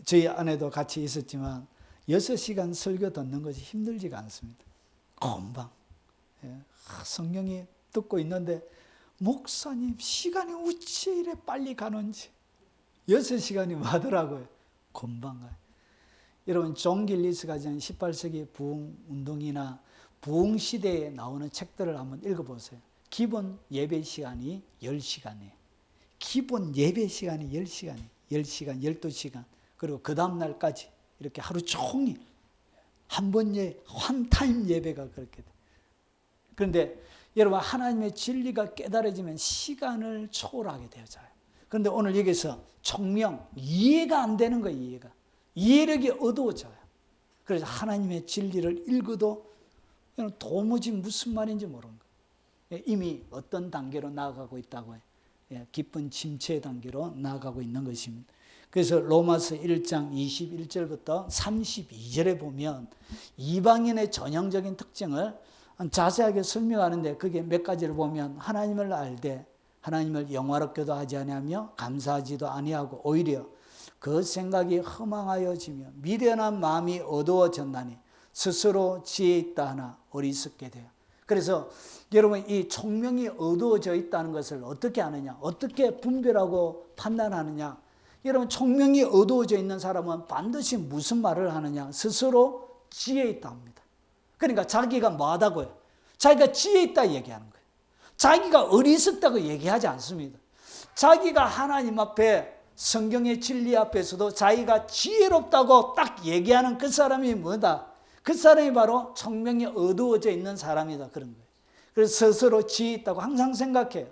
저희 아내도 같이 있었지만 6시간 설교 듣는 것이 힘들지가 않습니다. 금방. 성령이 듣고 있는데 목사님 시간이 어찌 이래 빨리 가는지. 6시간이 많더라고요. 금방 가요. 여러분 존 길리스가 전 18세기 부흥운동이나 부흥시대에 나오는 책들을 한번 읽어보세요. 기본 예배 시간이 10시간이에요. 기본 예배 시간이 10시간이에요. 10시간, 12시간. 그리고 그 다음날까지 이렇게 하루 종일 한 타임 예배가 그렇게 돼요. 그런데 여러분 하나님의 진리가 깨달아지면 시간을 초월하게 되어져요. 그런데 오늘 여기서 총명, 이해가 안 되는 거예요. 이해력이 어두워져요. 그래서 하나님의 진리를 읽어도 도무지 무슨 말인지 모르는 거예요. 이미 어떤 단계로 나아가고 있다고 해요. 깊은 침체 단계로 나아가고 있는 것입니다. 그래서 로마서 1장 21절부터 32절에 보면 이방인의 전형적인 특징을 자세하게 설명하는데, 그게 몇 가지를 보면 하나님을 알되 하나님을 영화롭게도 하지 아니하며 감사하지도 아니하고 오히려 그 생각이 허망하여지며 미련한 마음이 어두워졌나니 스스로 지혜 있다 하나 어리석게 돼요. 그래서 여러분 이 총명이 어두워져 있다는 것을 어떻게 아느냐, 어떻게 분별하고 판단하느냐, 여러분 총명이 어두워져 있는 사람은 반드시 무슨 말을 하느냐? 스스로 지혜 있다 합니다. 그러니까 자기가 뭐하다고요? 자기가 지혜 있다 얘기하는 거예요. 자기가 어리석다고 얘기하지 않습니다. 자기가 하나님 앞에 성경의 진리 앞에서도 자기가 지혜롭다고 딱 얘기하는 그 사람이 뭐다? 그 사람이 바로 총명이 어두워져 있는 사람이다 그런 거예요. 그래서 스스로 지혜 있다고 항상 생각해요.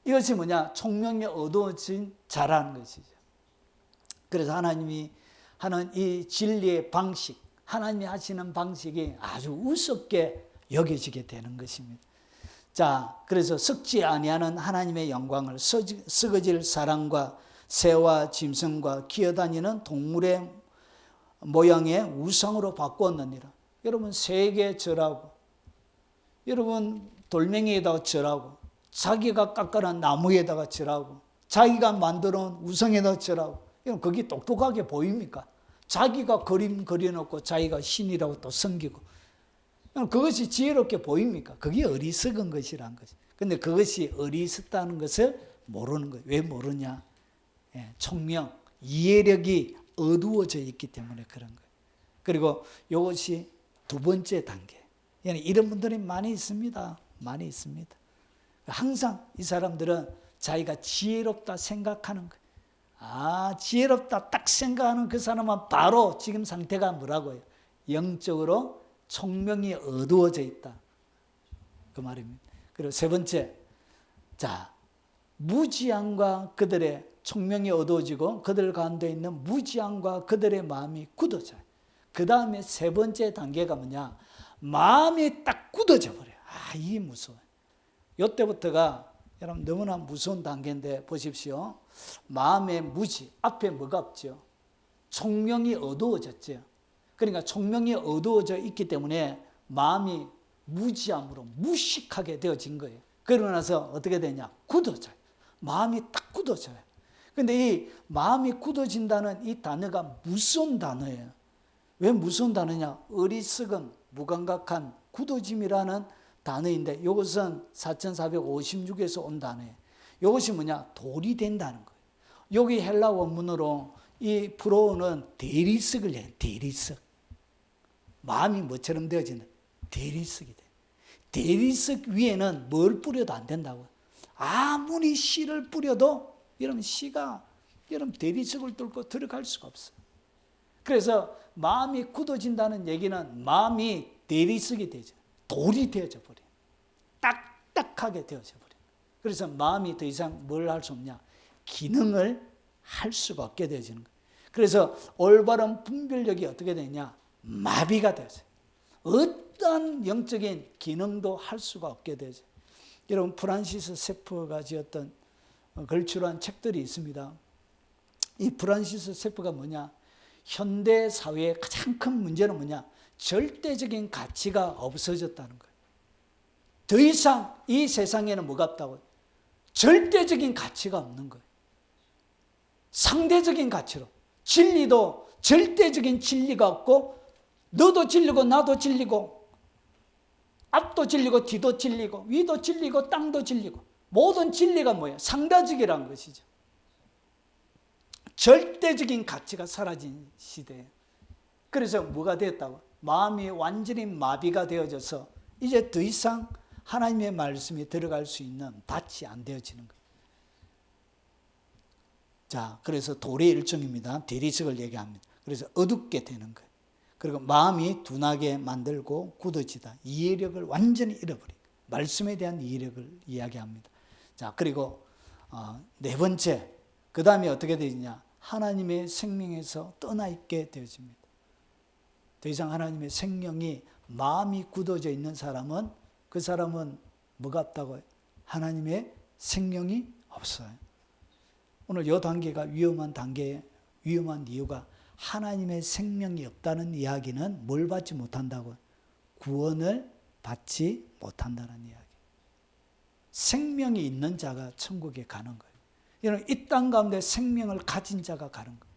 이것이 뭐냐? 총명이 어두워진 자라는 것이죠. 그래서 하나님이 하는 이 진리의 방식, 하나님이 하시는 방식이 아주 우습게 여겨지게 되는 것입니다. 자, 그래서 썩지 아니하는 하나님의 영광을 썩어질 사람과 새와 짐승과 기어다니는 동물의 모양의 우상으로 바꾸었느니라. 여러분 새에게 절하고, 여러분 돌멩이에다가 절하고, 자기가 깎아낸 나무에다가 절하고, 자기가 만들어 놓은 우상에다가 절하고, 여러분 그게 똑똑하게 보입니까? 자기가 그림 그려놓고 자기가 신이라고 또 섬기고, 그것이 지혜롭게 보입니까? 그게 어리석은 것이란 거지. 근데 그것이 어리석다는 것을 모르는 거예요. 왜 모르냐? 총명, 이해력이 어두워져 있기 때문에 그런 거예요. 그리고 이것이 두 번째 단계. 이런 분들이 많이 있습니다. 많이 있습니다. 항상 이 사람들은 자기가 지혜롭다 생각하는 거예요. 아, 지혜롭다 딱 생각하는 그 사람은 바로 지금 상태가 뭐라고요? 영적으로 총명이 어두워져 있다. 그 말입니다. 그리고 세 번째, 자, 무지함과 그들의 총명이 어두워지고 그들 가운데 있는 무지함과 그들의 마음이 굳어져요. 그 다음에 세 번째 단계가 뭐냐? 마음이 딱 굳어져 버려요. 아, 이게 무서워요. 이때부터가 여러분 너무나 무서운 단계인데 보십시오. 마음의 무지, 앞에 뭐가 없죠? 총명이 어두워졌죠. 그러니까 총명이 어두워져 있기 때문에 마음이 무지함으로 무식하게 되어진 거예요. 그러고 나서 어떻게 되냐? 굳어져요. 마음이 딱 굳어져요. 근데 이 마음이 굳어진다는 이 단어가 무서운 단어예요. 왜 무서운 단어냐? 어리석음, 무감각한 굳어짐이라는 단어인데 이것은 4456에서 온 단어예요. 이것이 뭐냐? 돌이 된다는 거예요. 여기 헬라 원문으로 이 프로는 대리석을 해요. 대리석. 마음이 뭐처럼 되어지는? 대리석이 돼. 대리석 위에는 뭘 뿌려도 안 된다고. 아무리 씨를 뿌려도 여러분 씨가 여러분 대리석을 뚫고 들어갈 수가 없어요. 그래서 마음이 굳어진다는 얘기는 마음이 대리석이 되죠. 돌이 되어져 버려요. 딱딱하게 되어져 버려요. 그래서 마음이 더 이상 뭘 할 수 없냐? 기능을 할 수가 없게 되어지는 거예요. 그래서 올바른 분별력이 어떻게 되냐? 마비가 되어져요. 어떤 영적인 기능도 할 수가 없게 되죠. 여러분 프란시스 세프가 지었던 걸출한 책들이 있습니다. 이 프란시스 세프가 뭐냐? 현대 사회의 가장 큰 문제는 뭐냐? 절대적인 가치가 없어졌다는 거예요. 더 이상 이 세상에는 뭐가 없다고요? 절대적인 가치가 없는 거예요. 상대적인 가치로. 진리도 절대적인 진리가 없고 너도 진리고 나도 진리고 앞도 진리고 뒤도 진리고 위도 진리고 땅도 진리고 모든 진리가 뭐예요? 상대적이라는 것이죠. 절대적인 가치가 사라진 시대예요. 그래서 뭐가 되었다고? 마음이 완전히 마비가 되어져서 이제 더 이상 하나님의 말씀이 들어갈 수 있는 밭이 안 되어지는 거예요. 자, 그래서 돌의 일종입니다. 대리석을 얘기합니다. 그래서 어둡게 되는 거예요. 그리고 마음이 둔하게 만들고 굳어지다. 이해력을 완전히 잃어버린 거예요. 말씀에 대한 이해력을 이야기합니다. 자, 그리고 네 번째, 그 다음에 어떻게 되느냐? 하나님의 생명에서 떠나 있게 되어집니다. 더 이상 하나님의 생명이 마음이 굳어져 있는 사람은 그 사람은 뭐가 없다고요? 하나님의 생명이 없어요. 오늘 이 단계가 위험한 단계, 위험한 이유가 하나님의 생명이 없다는 이야기는 뭘 받지 못한다고요? 구원을 받지 못한다는 이야기. 생명이 있는 자가 천국에 가는 거예요. 여러분, 이 땅 가운데 생명을 가진 자가 가는 거예요.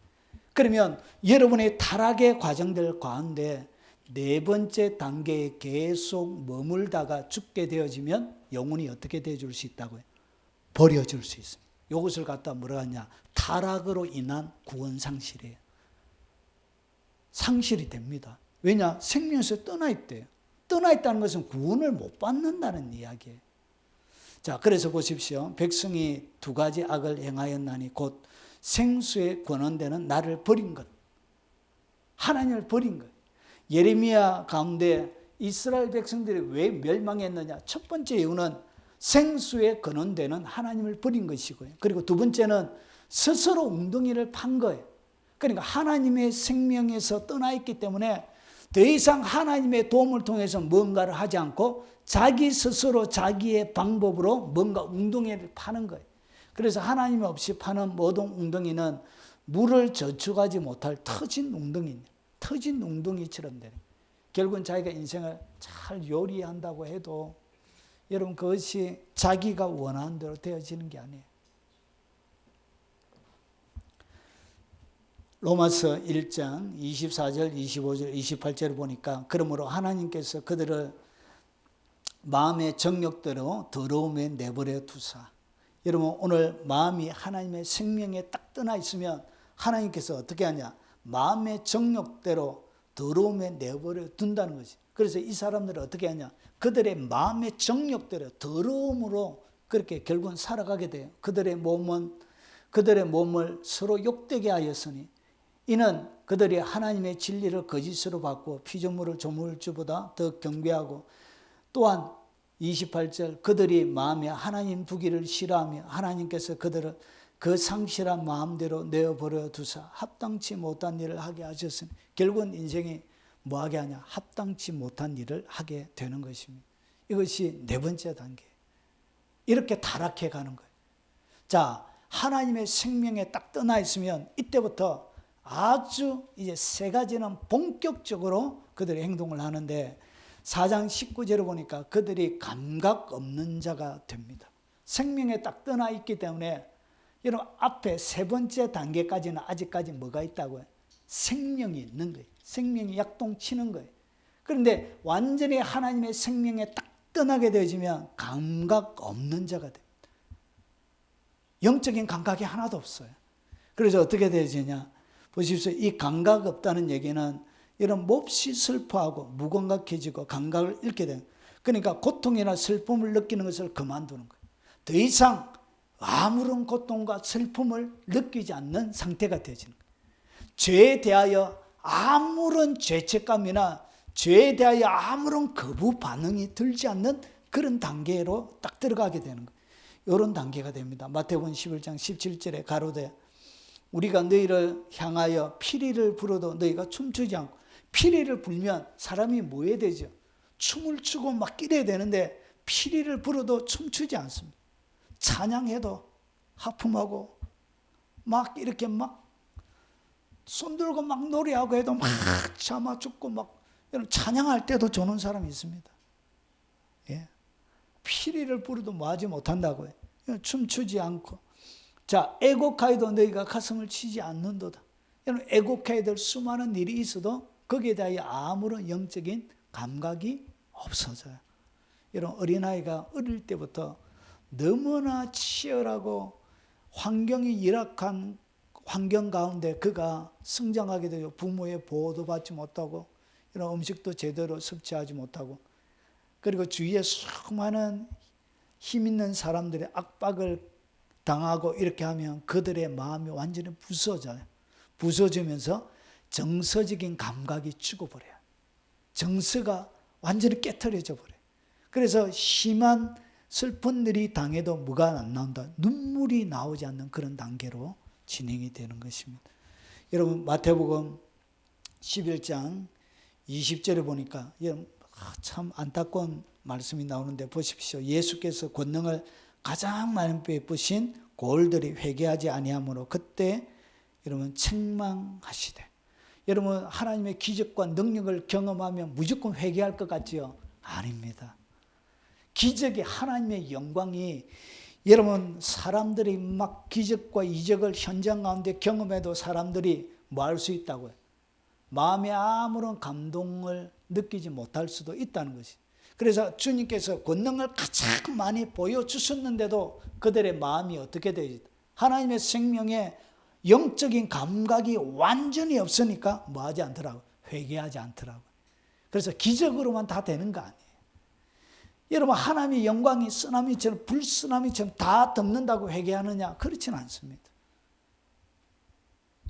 그러면 여러분의 타락의 과정들 가운데 네 번째 단계에 계속 머물다가 죽게 되어지면 영혼이 어떻게 되어줄 수 있다고요? 버려질 수 있습니다. 이것을 갖다 뭐라 하냐, 타락으로 인한 구원 상실이에요. 상실이 됩니다. 왜냐? 생명에서 떠나 있대요. 떠나 있다는 것은 구원을 못 받는다는 이야기예요. 자, 그래서 보십시오. 백성이 두 가지 악을 행하였나니 곧 생수의 권원되는 나를 버린 것, 하나님을 버린 것. 예레미야 가운데 이스라엘 백성들이 왜 멸망했느냐? 첫 번째 이유는 생수의 근원되는 하나님을 버린 것이고요. 그리고 두 번째는 스스로 웅덩이를 판 거예요. 그러니까 하나님의 생명에서 떠나 있기 때문에 더 이상 하나님의 도움을 통해서 뭔가를 하지 않고 자기 스스로 자기의 방법으로 뭔가 웅덩이를 파는 거예요. 그래서 하나님 없이 파는 모든 웅덩이는 물을 저축하지 못할 터진 웅덩이처럼 되는 거예요. 결국은 자기가 인생을 잘 요리한다고 해도 여러분 그것이 자기가 원하는 대로 되어지는 게 아니에요. 로마서 1장 24절, 25절, 28절을 보니까 그러므로 하나님께서 그들을 마음의 정욕대로 더러움에 내버려 두사. 여러분 오늘 마음이 하나님의 생명에 딱 떠나 있으면 하나님께서 어떻게 하냐? 마음의 정욕대로 더러움에 내버려 둔다는 거지. 그래서 이 사람들은 어떻게 하냐? 그들의 마음의 정욕대로 더러움으로 그렇게 결국은 살아가게 돼요. 그들의 몸을 서로 욕되게 하였으니 이는 그들이 하나님의 진리를 거짓으로 받고 피조물을 조물주보다 더 경배하고 또한 28절 그들이 마음에 하나님 두기를 싫어하며 하나님께서 그들을 그 상실한 마음대로 내어버려 두사 합당치 못한 일을 하게 하셨으니 결국은 인생이 뭐하게 하냐? 합당치 못한 일을 하게 되는 것입니다. 이것이 네 번째 단계. 이렇게 타락해 가는 거예요. 자, 하나님의 생명에 딱 떠나 있으면 이때부터 아주 이제 세 가지는 본격적으로 그들의 행동을 하는데 4장 19절을 보니까 그들이 감각 없는 자가 됩니다. 생명에 딱 떠나 있기 때문에 여러분 앞에 세 번째 단계까지는 아직까지 뭐가 있다고요? 생명이 있는 거예요. 생명이 약동치는 거예요. 그런데 완전히 하나님의 생명에 딱 떠나게 되어지면 감각 없는 자가 됩니다. 영적인 감각이 하나도 없어요. 그래서 어떻게 되어지냐? 보십시오. 이 감각 없다는 얘기는 이런 몹시 슬퍼하고 무감각해지고 감각을 잃게 되는 거예요. 그러니까 고통이나 슬픔을 느끼는 것을 그만두는 거예요. 더 이상 아무런 고통과 슬픔을 느끼지 않는 상태가 되어지는 거예요. 죄에 대하여 아무런 죄책감이나 죄에 대하여 아무런 거부 반응이 들지 않는 그런 단계로 딱 들어가게 되는 거예요. 이런 단계가 됩니다. 마태복음 11장 17절에 가로되 우리가 너희를 향하여 피리를 불어도 너희가 춤추지 않고 피리를 불면 사람이 뭐 해야 되죠? 춤을 추고 막 끼려야 되는데 피리를 불어도 춤추지 않습니다. 찬양해도 하품하고 막 이렇게 막 손들고 막 노래하고 해도 막 참아 죽고 막 찬양할 때도 조는 사람이 있습니다. 예. 피리를 불어도 뭐 하지 못한다고요. 춤추지 않고. 자, 애곡하여도 너희가 가슴을 치지 않는도다. 여러분 애곡해야 될 수많은 일이 있어도 거기에 대하여 아무런 영적인 감각이 없어져요. 여러분 어린아이가 어릴 때부터 너무나 치열하고 환경이 열악한 환경 가운데 그가 성장하게 되고 부모의 보호도 받지 못하고 이런 음식도 제대로 섭취하지 못하고 그리고 주위에 수많은 힘 있는 사람들의 압박을 당하고 이렇게 하면 그들의 마음이 완전히 부서져요. 부서지면서 정서적인 감각이 죽어버려요. 정서가 완전히 깨트려져 버려요. 그래서 심한 슬픈 일이 당해도 뭐가 안 나온다? 눈물이 나오지 않는 그런 단계로 진행이 되는 것입니다. 여러분 마태복음 11장 20절에 보니까 참 안타까운 말씀이 나오는데 보십시오. 예수께서 권능을 가장 많이 베푸신 골들이 회개하지 아니하므로 그때 여러분 책망하시되 여러분 하나님의 기적과 능력을 경험하면 무조건 회개할 것 같지요? 아닙니다. 기적이 하나님의 영광이 여러분 사람들이 막 기적과 이적을 현장 가운데 경험해도 사람들이 뭐 할 수 있다고요? 마음에 아무런 감동을 느끼지 못할 수도 있다는 것이. 그래서 주님께서 권능을 가장 많이 보여주셨는데도 그들의 마음이 어떻게 되지? 하나님의 생명에 영적인 감각이 완전히 없으니까 뭐 하지 않더라고? 회개하지 않더라고. 그래서 기적으로만 다 되는 거 아니에요. 여러분, 하나님의 영광이 쓰나미처럼 불쓰나미처럼 다 덮는다고 회개하느냐? 그렇지는 않습니다.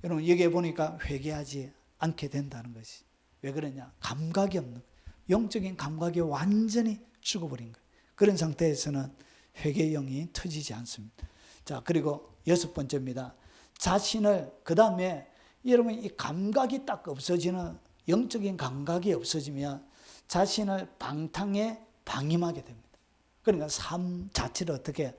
여러분, 여기에 보니까 회개하지 않게 된다는 것이 왜 그러냐? 감각이 없는 거예요. 영적인 감각이 완전히 죽어버린 거예요. 그런 상태에서는 회개의 영이 터지지 않습니다. 자, 그리고 6번째입니다. 자신을, 그 다음에 여러분 이 감각이 딱 없어지는, 영적인 감각이 없어지면 자신을 방탕에 방임하게 됩니다. 그러니까 삶 자체를 어떻게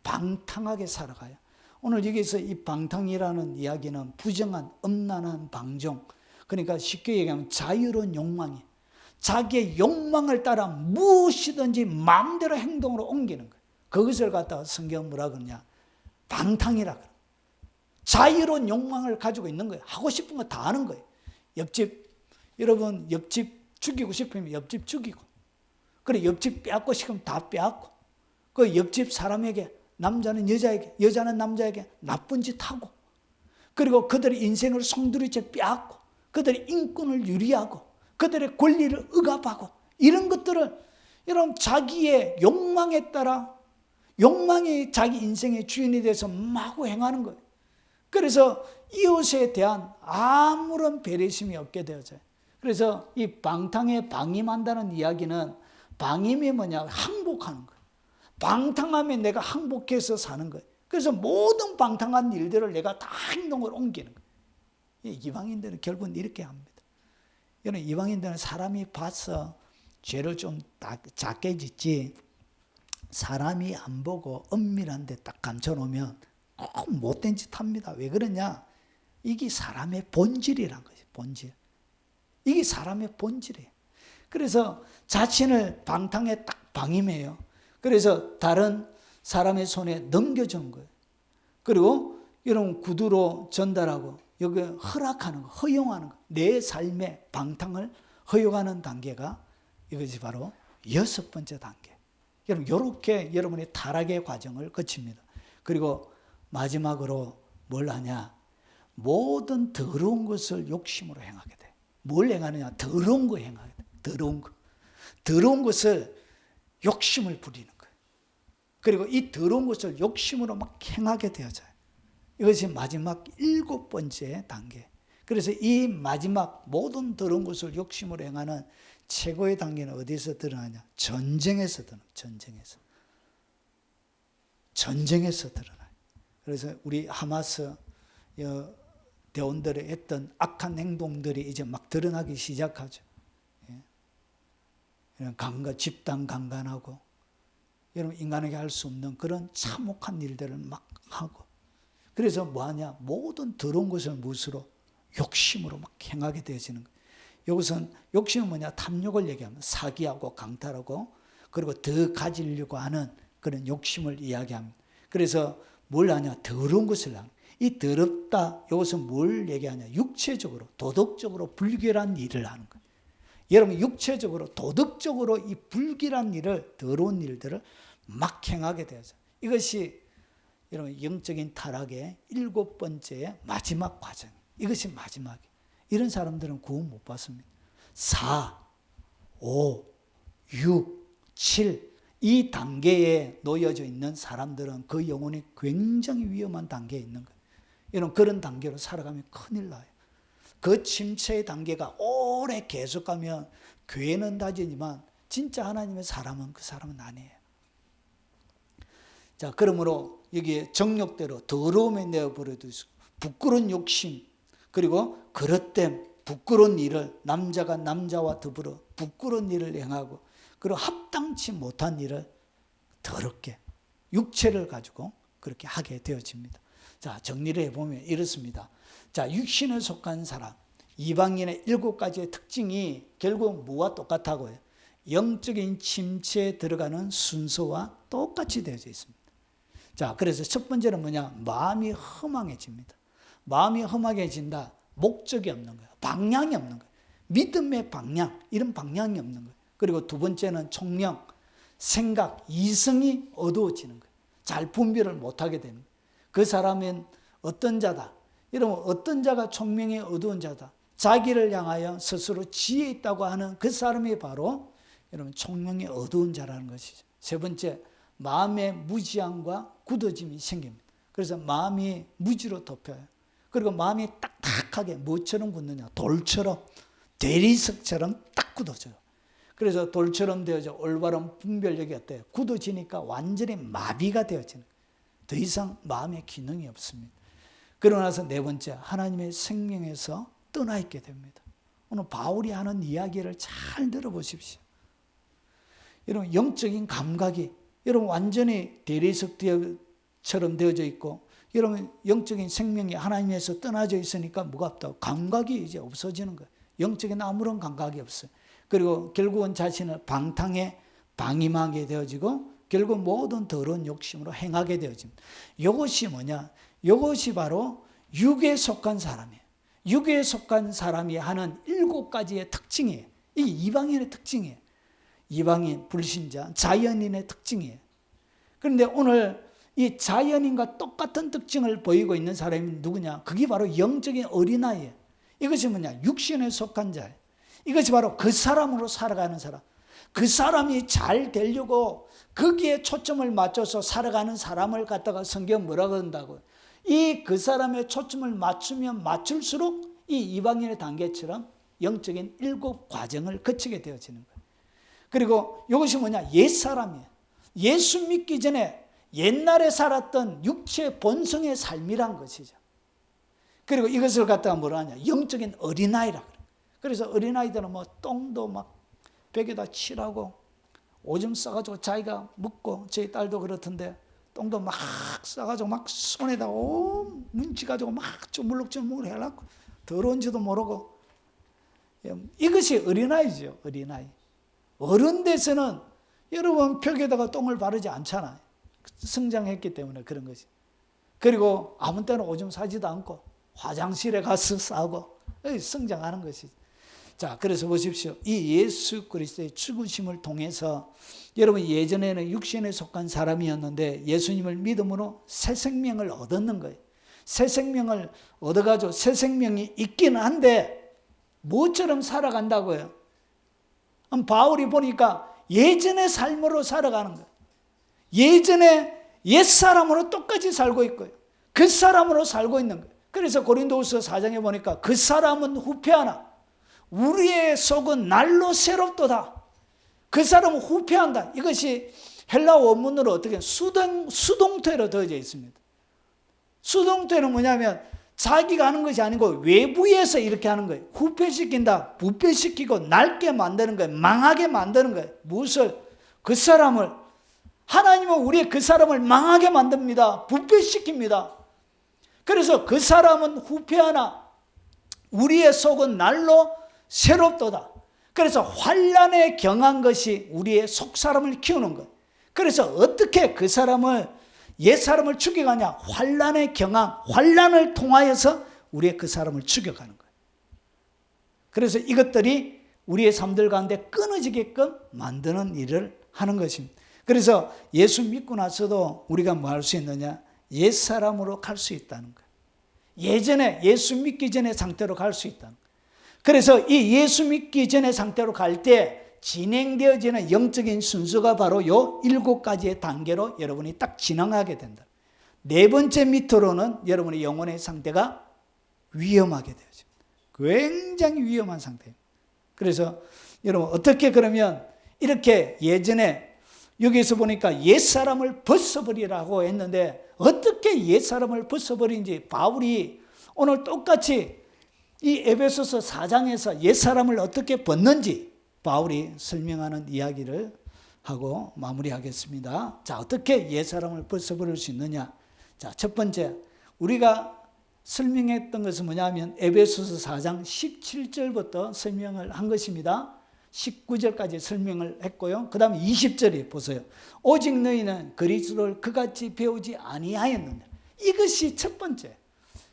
방탕하게 살아가요. 오늘 여기서 이 방탕이라는 이야기는 부정한, 음란한 방종, 그러니까 쉽게 얘기하면 자유로운 욕망이에요. 자기의 욕망을 따라 무엇이든지 마음대로 행동으로 옮기는 거예요. 그것을 갖다가 성경은 뭐라 그러냐? 방탕이라 그래요. 자유로운 욕망을 가지고 있는 거예요. 하고 싶은 거 다 하는 거예요. 옆집, 여러분 옆집 죽이고 싶으면 옆집 죽이고, 그래 옆집 빼앗고 싶으면 다 빼앗고, 그 옆집 사람에게, 남자는 여자에게, 여자는 남자에게 나쁜 짓 하고, 그리고 그들의 인생을 송두리째 빼앗고, 그들의 인권을 유리하고, 그들의 권리를 억압하고, 이런 것들을 여러분 자기의 욕망에 따라, 욕망이 자기 인생의 주인이 돼서 마구 행하는 거예요. 그래서 이웃에 대한 아무런 배려심이 없게 되어져요. 그래서 이 방탕에 방임한다는 이야기는, 방임이 뭐냐? 항복하는 거예요. 방탕하면 내가 항복해서 사는 거예요. 그래서 모든 방탕한 일들을 내가 다 행동으로 옮기는 거예요. 이방인들은 결국은 이렇게 합니다. 여러분, 이방인들은 사람이 봐서 죄를 좀 작게 짓지, 사람이 안 보고 엄밀한 데 딱 감춰놓으면 꼭 못된 짓 합니다. 왜 그러냐? 이게 사람의 본질이란 거죠. 본질. 이게 사람의 본질이에요. 그래서 자신을 방탕에 딱 방임해요. 그래서 다른 사람의 손에 넘겨주는 거예요. 그리고 여러분 구두로 전달하고, 여기 허락하는 거, 허용하는 거, 내 삶의 방탕을 허용하는 단계가 이것이 바로 6번째 단계. 여러분, 이렇게 여러분의 타락의 과정을 거칩니다. 그리고 마지막으로 뭘 하냐? 모든 더러운 것을 욕심으로 행하게 돼. 뭘 행하느냐? 더러운 거 행하게 돼. 더러운 거. 더러운 것을 욕심을 부리는 거예요. 그리고 이 더러운 것을 욕심으로 막 행하게 되어져요. 이것이 마지막 7번째 단계. 그래서 이 마지막 모든 더러운 것을 욕심으로 행하는 최고의 단계는 어디서 드러나냐? 전쟁에서 드러나요. 전쟁에서 드러나요. 그래서 우리 하마스 대원들이 했던 악한 행동들이 이제 막 드러나기 시작하죠. 집단 강간하고, 여러분 인간에게 할 수 없는 그런 참혹한 일들을 막 하고, 그래서 뭐하냐? 모든 더러운 것을 무엇으로? 욕심으로 막 행하게 되어지는 거예요. 여기서는 욕심은 뭐냐? 탐욕을 얘기하면 사기하고 강탈하고, 그리고 더 가지려고 하는 그런 욕심을 이야기합니다. 그래서 뭘 하냐? 더러운 것을 하는. 이 더럽다, 여기서 뭘 얘기하냐? 육체적으로, 도덕적으로 불결한 일을 하는 거예요. 여러분, 육체적으로, 도덕적으로 이 불길한 일을, 더러운 일들을 막 행하게 되어서, 이것이 여러분 영적인 타락의 7번째 마지막 과정. 이것이 마지막이에요. 이런 사람들은 구원 못 받습니다. 4, 5, 6, 7 이 단계에 놓여져 있는 사람들은 그 영혼이 굉장히 위험한 단계에 있는 거예요. 여러분, 그런 단계로 살아가면 큰일 나요. 그 침체의 단계가 오래 계속 가면 교회는 다지지만 진짜 하나님의 사람은 그 사람은 아니에요. 자, 그러므로 여기에 정욕대로 더러움에 내어버려도 있고, 부끄러운 욕심, 그리고 그릇됨, 부끄러운 일을, 남자가 남자와 더불어 부끄러운 일을 행하고, 그리고 합당치 못한 일을 더럽게 육체를 가지고 그렇게 하게 되어집니다. 자, 정리를 해보면 이렇습니다. 자, 육신에 속한 사람, 이방인의 7가지의 특징이 결국 뭐와 똑같다고요? 영적인 침체에 들어가는 순서와 똑같이 되어져 있습니다. 자, 그래서 첫 번째는 뭐냐? 마음이 허망해집니다. 마음이 험하게진다. 목적이 없는 거예요. 방향이 없는 거예요. 믿음의 방향, 이런 방향이 없는 거예요. 그리고 두 번째는 총명, 생각, 이성이 어두워지는 거예요. 잘 분별을 못하게 되는 거예요. 그 사람은 어떤 자다. 여러분 어떤 자가 총명이 어두운 자다. 자기를 향하여 스스로 지혜 있다고 하는 그 사람이 바로 여러분 총명이 어두운 자라는 것이죠. 세 번째, 마음의 무지함과 굳어짐이 생깁니다. 그래서 마음이 무지로 덮여요. 그리고 마음이 딱딱하게 뭐처럼 굳느냐, 돌처럼 대리석처럼 딱 굳어져요. 그래서 돌처럼 되어져 올바른 분별력이 어때요? 굳어지니까 완전히 마비가 되어지는 거예요. 더 이상 마음의 기능이 없습니다. 그러고 나서 네 번째, 하나님의 생명에서 떠나 있게 됩니다. 오늘 바울이 하는 이야기를 잘 들어보십시오. 여러분 영적인 감각이 여러분 완전히 대리석처럼 되어져 있고, 여러분 영적인 생명이 하나님에서 떠나져 있으니까 뭐가 없다고? 감각이 이제 없어지는 거예요. 영적인 아무런 감각이 없어요. 그리고 결국은 자신을 방탕에 방임하게 되어지고 결국 모든 더러운 욕심으로 행하게 되어집니다. 이것이 뭐냐? 이것이 바로 육에 속한 사람이에요. 육에 속한 사람이 하는 7가지의 특징이에요. 이게 이방인의 특징이에요. 이방인, 불신자, 자연인의 특징이에요. 그런데 오늘 이 자연인과 똑같은 특징을 보이고 있는 사람이 누구냐? 그게 바로 영적인 어린아이예요. 이것이 뭐냐? 육신에 속한 자예요. 이것이 바로 그 사람으로 살아가는 사람. 그 사람이 잘 되려고 거기에 초점을 맞춰서 살아가는 사람을 갖다가 성경 뭐라고 한다고요? 그 사람의 초점을 맞추면 맞출수록 이 이방인의 단계처럼 영적인 7과정을 거치게 되어지는 거예요. 그리고 이것이 뭐냐? 옛사람이에요. 예수 믿기 전에 옛날에 살았던 육체 본성의 삶이란 것이죠. 그리고 이것을 갖다가 뭐라 하냐? 영적인 어린아이라 그래요. 그래서 어린아이들은 뭐 똥도 막 벽에다 칠하고 오줌 싸가지고 자기가 묻고, 저희 딸도 그렇던데 똥도 막 싸가지고 막 손에다 문치가지고 막 주물럭주물럭 해갖고 더러운지도 모르고. 이것이 어린아이죠. 어린아이. 어른 돼서는 여러분 벽에다가 똥을 바르지 않잖아요. 성장했기 때문에 그런 것이. 그리고 아무 때나 오줌 싸지도 않고 화장실에 가서 싸고 성장하는 것이죠. 자, 그래서 보십시오. 이 예수 그리스도의 죽으심을 통해서 여러분 예전에는 육신에 속한 사람이었는데 예수님을 믿음으로 새 생명을 얻었는 거예요. 새 생명을 얻어가지고 새 생명이 있긴 한데 뭐처럼 살아간다고요? 바울이 보니까 예전의 삶으로 살아가는 거예요. 예전에 옛사람으로 똑같이 살고 있고요. 그 사람으로 살고 있는 거예요. 그래서 고린도후서 4장에 보니까 그 사람은 후패하나 우리의 속은 날로 새롭도다. 그 사람은 후패한다. 이것이 헬라 원문으로 어떻게 수동태로 되어져 있습니다. 수동태는 뭐냐면 자기가 하는 것이 아니고 외부에서 이렇게 하는 거예요. 후패시킨다. 부패시키고 낡게 만드는 거예요. 망하게 만드는 거예요. 무엇을? 그 사람을. 하나님은 우리의 그 사람을 망하게 만듭니다. 부패시킵니다. 그래서 그 사람은 후패하나 우리의 속은 날로 새롭도다. 그래서 환난에 경한 것이 우리의 속 사람을 키우는 거예요. 그래서 어떻게 그 사람을 옛 사람을 죽여가냐? 환난에 경한 환난을 통하여서 우리의 그 사람을 죽여가는 거예요. 그래서 이것들이 우리의 삶들 가운데 끊어지게끔 만드는 일을 하는 것입니다. 그래서 예수 믿고 나서도 우리가 뭐 할 수 있느냐? 옛 사람으로 갈 수 있다는 거예요. 예전에 예수 믿기 전의 상태로 갈 수 있다는 거예요. 그래서 이 예수 믿기 전의 상태로 갈 때 진행되어지는 영적인 순서가 바로 요 7가지의 단계로 여러분이 딱 진행하게 된다. 네 번째 밑으로는 여러분의 영혼의 상태가 위험하게 되어집니다. 굉장히 위험한 상태입니다. 그래서 여러분 어떻게 그러면 이렇게 예전에 여기서 보니까 옛사람을 벗어버리라고 했는데 어떻게 옛사람을 벗어버리는지 바울이 오늘 똑같이 이 에베소서 4장에서 옛사람을 어떻게 벗는지 바울이 설명하는 이야기를 하고 마무리하겠습니다. 자, 어떻게 옛사람을 벗어버릴 수 있느냐? 자, 첫 번째 우리가 설명했던 것은 뭐냐면 에베소서 4장 17절부터 설명을 한 것입니다. 19절까지 설명을 했고요. 그 다음에 20절에 보세요. 오직 너희는 그리스도를 그같이 배우지 아니하였느냐. 이것이 첫 번째.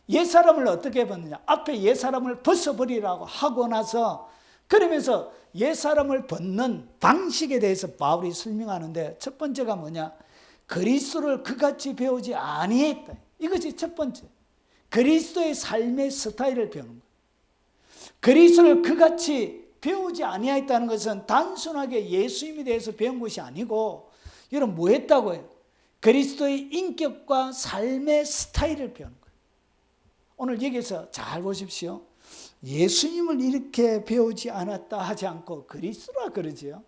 옛사람을 어떻게 벗느냐. 앞에 옛사람을 벗어버리라고 하고 나서 그러면서 옛사람을 벗는 방식에 대해서 바울이 설명하는데 첫 번째가 뭐냐. 그리스도를 그같이 배우지 아니했다. 이것이 첫 번째. 그리스도의 삶의 스타일을 배우는 거예요. 그리스도를 그같이 배우지 아니하였다는 것은 단순하게 예수님에 대해서 배운 것이 아니고, 여러분 뭐 했다고요? 그리스도의 인격과 삶의 스타일을 배우는 거예요. 오늘 여기서 잘 보십시오. 예수님을 이렇게 배우지 않았다 하지 않고 그리스도라 그러지요.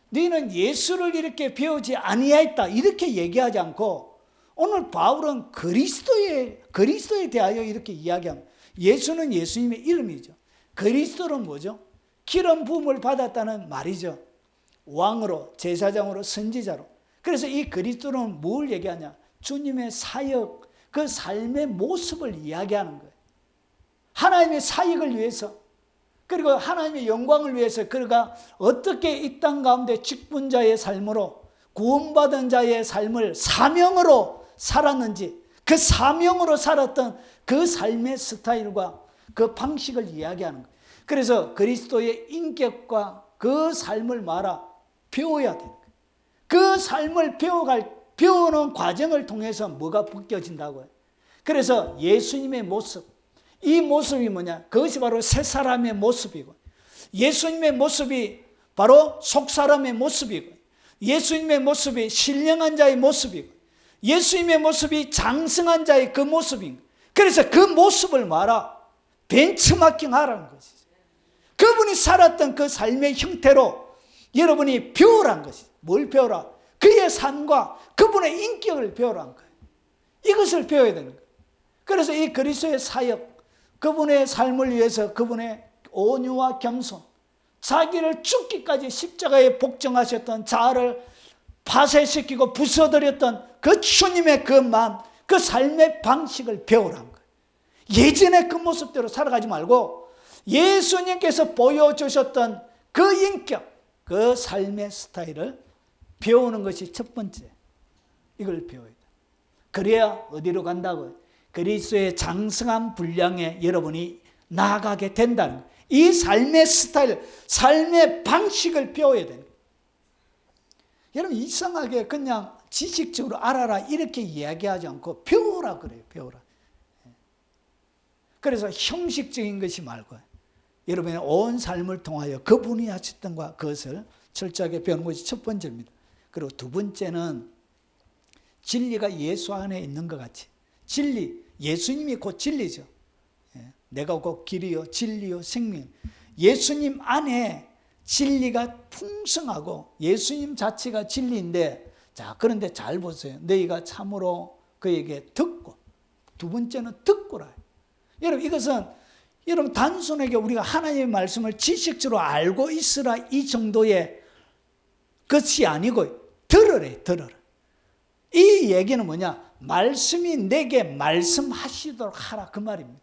너희는 예수를 이렇게 배우지 아니하였다 이렇게 얘기하지 않고, 오늘 바울은 그리스도에 대하여 이렇게 이야기합니다. 예수는 예수님의 이름이죠. 그리스도는 뭐죠? 기름 부음을 받았다는 말이죠. 왕으로, 제사장으로, 선지자로. 그래서 이 그리스도는 뭘 얘기하냐? 주님의 사역, 그 삶의 모습을 이야기하는 거예요. 하나님의 사역을 위해서, 그리고 하나님의 영광을 위해서 그가 어떻게 이 땅 가운데 직분자의 삶으로, 구원받은 자의 삶을 사명으로 살았는지, 그 사명으로 살았던 그 삶의 스타일과 그 방식을 이야기하는 거예요. 그래서 그리스도의 인격과 그 삶을 배워야 되는 거예요. 그 삶을 배우는 과정을 통해서 뭐가 벗겨진다고요? 그래서 예수님의 모습, 이 모습이 뭐냐? 그것이 바로 새 사람의 모습이고, 예수님의 모습이 바로 속 사람의 모습이고, 예수님의 모습이 신령한 자의 모습이고, 예수님의 모습이 장성한 자의 그 모습인 거예요. 그래서 그 모습을 벤치마킹하라는 것이죠. 그분이 살았던 그 삶의 형태로 여러분이 배우라는 것이죠. 뭘 배우라? 그의 삶과 그분의 인격을 배우라는 거예요. 이것을 배워야 되는 거예요. 그래서 이 그리스도의 사역, 그분의 삶을 위해서 그분의 온유와 겸손, 자기를 죽기까지 십자가에 복종하셨던 자아를 파쇄시키고 부숴드렸던 그 주님의 그 마음, 그 삶의 방식을 배우라는 거예요. 예전의 그 모습대로 살아가지 말고 예수님께서 보여주셨던 그 인격, 그 삶의 스타일을 배우는 것이 첫 번째. 이걸 배워야 돼. 그래야 어디로 간다고요? 그리스도의 장성한 분량에 여러분이 나아가게 된다는 거예요. 이 삶의 스타일, 삶의 방식을 배워야 되는 거예요. 여러분 이상하게 그냥 지식적으로 알아라 이렇게 이야기하지 않고 배우라 그래요. 배우라. 그래서 형식적인 것이 말고 여러분의 온 삶을 통하여 그분이 하셨던 그것을 철저하게 배우는 것이 첫 번째입니다. 그리고 두 번째는 진리가 예수 안에 있는 것 같이, 진리, 예수님이 곧 진리죠. 내가 곧 길이요 진리요 생명. 예수님 안에 진리가 풍성하고 예수님 자체가 진리인데, 자 그런데 잘 보세요. 너희가 참으로 그에게 듣고, 두 번째는 듣고라. 여러분 이것은 여러분 단순하게 우리가 하나님의 말씀을 지식적으로 알고 있으라 이 정도의 것이 아니고 들으래. 이 얘기는 뭐냐? 말씀이 내게 말씀하시도록 하라 그 말입니다.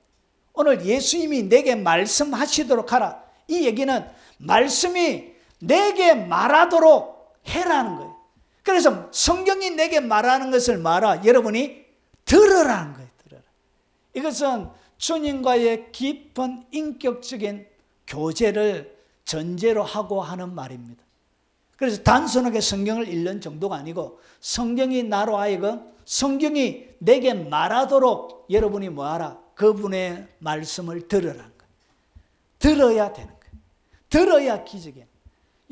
오늘 예수님이 내게 말씀하시도록 하라. 이 얘기는 말씀이 내게 말하도록 해라는 거예요. 그래서 성경이 내게 말하는 것을 여러분이 들으라는 거예요. 들으라. 이것은 주님과의 깊은 인격적인 교제를 전제로 하고 하는 말입니다. 그래서 단순하게 성경을 읽는 정도가 아니고 성경이 나로 하여금 성경이 내게 말하도록 여러분이 뭐하라? 그분의 말씀을 들으라는 거예요. 들어야 되는 거예요. 들어야 기적이에요.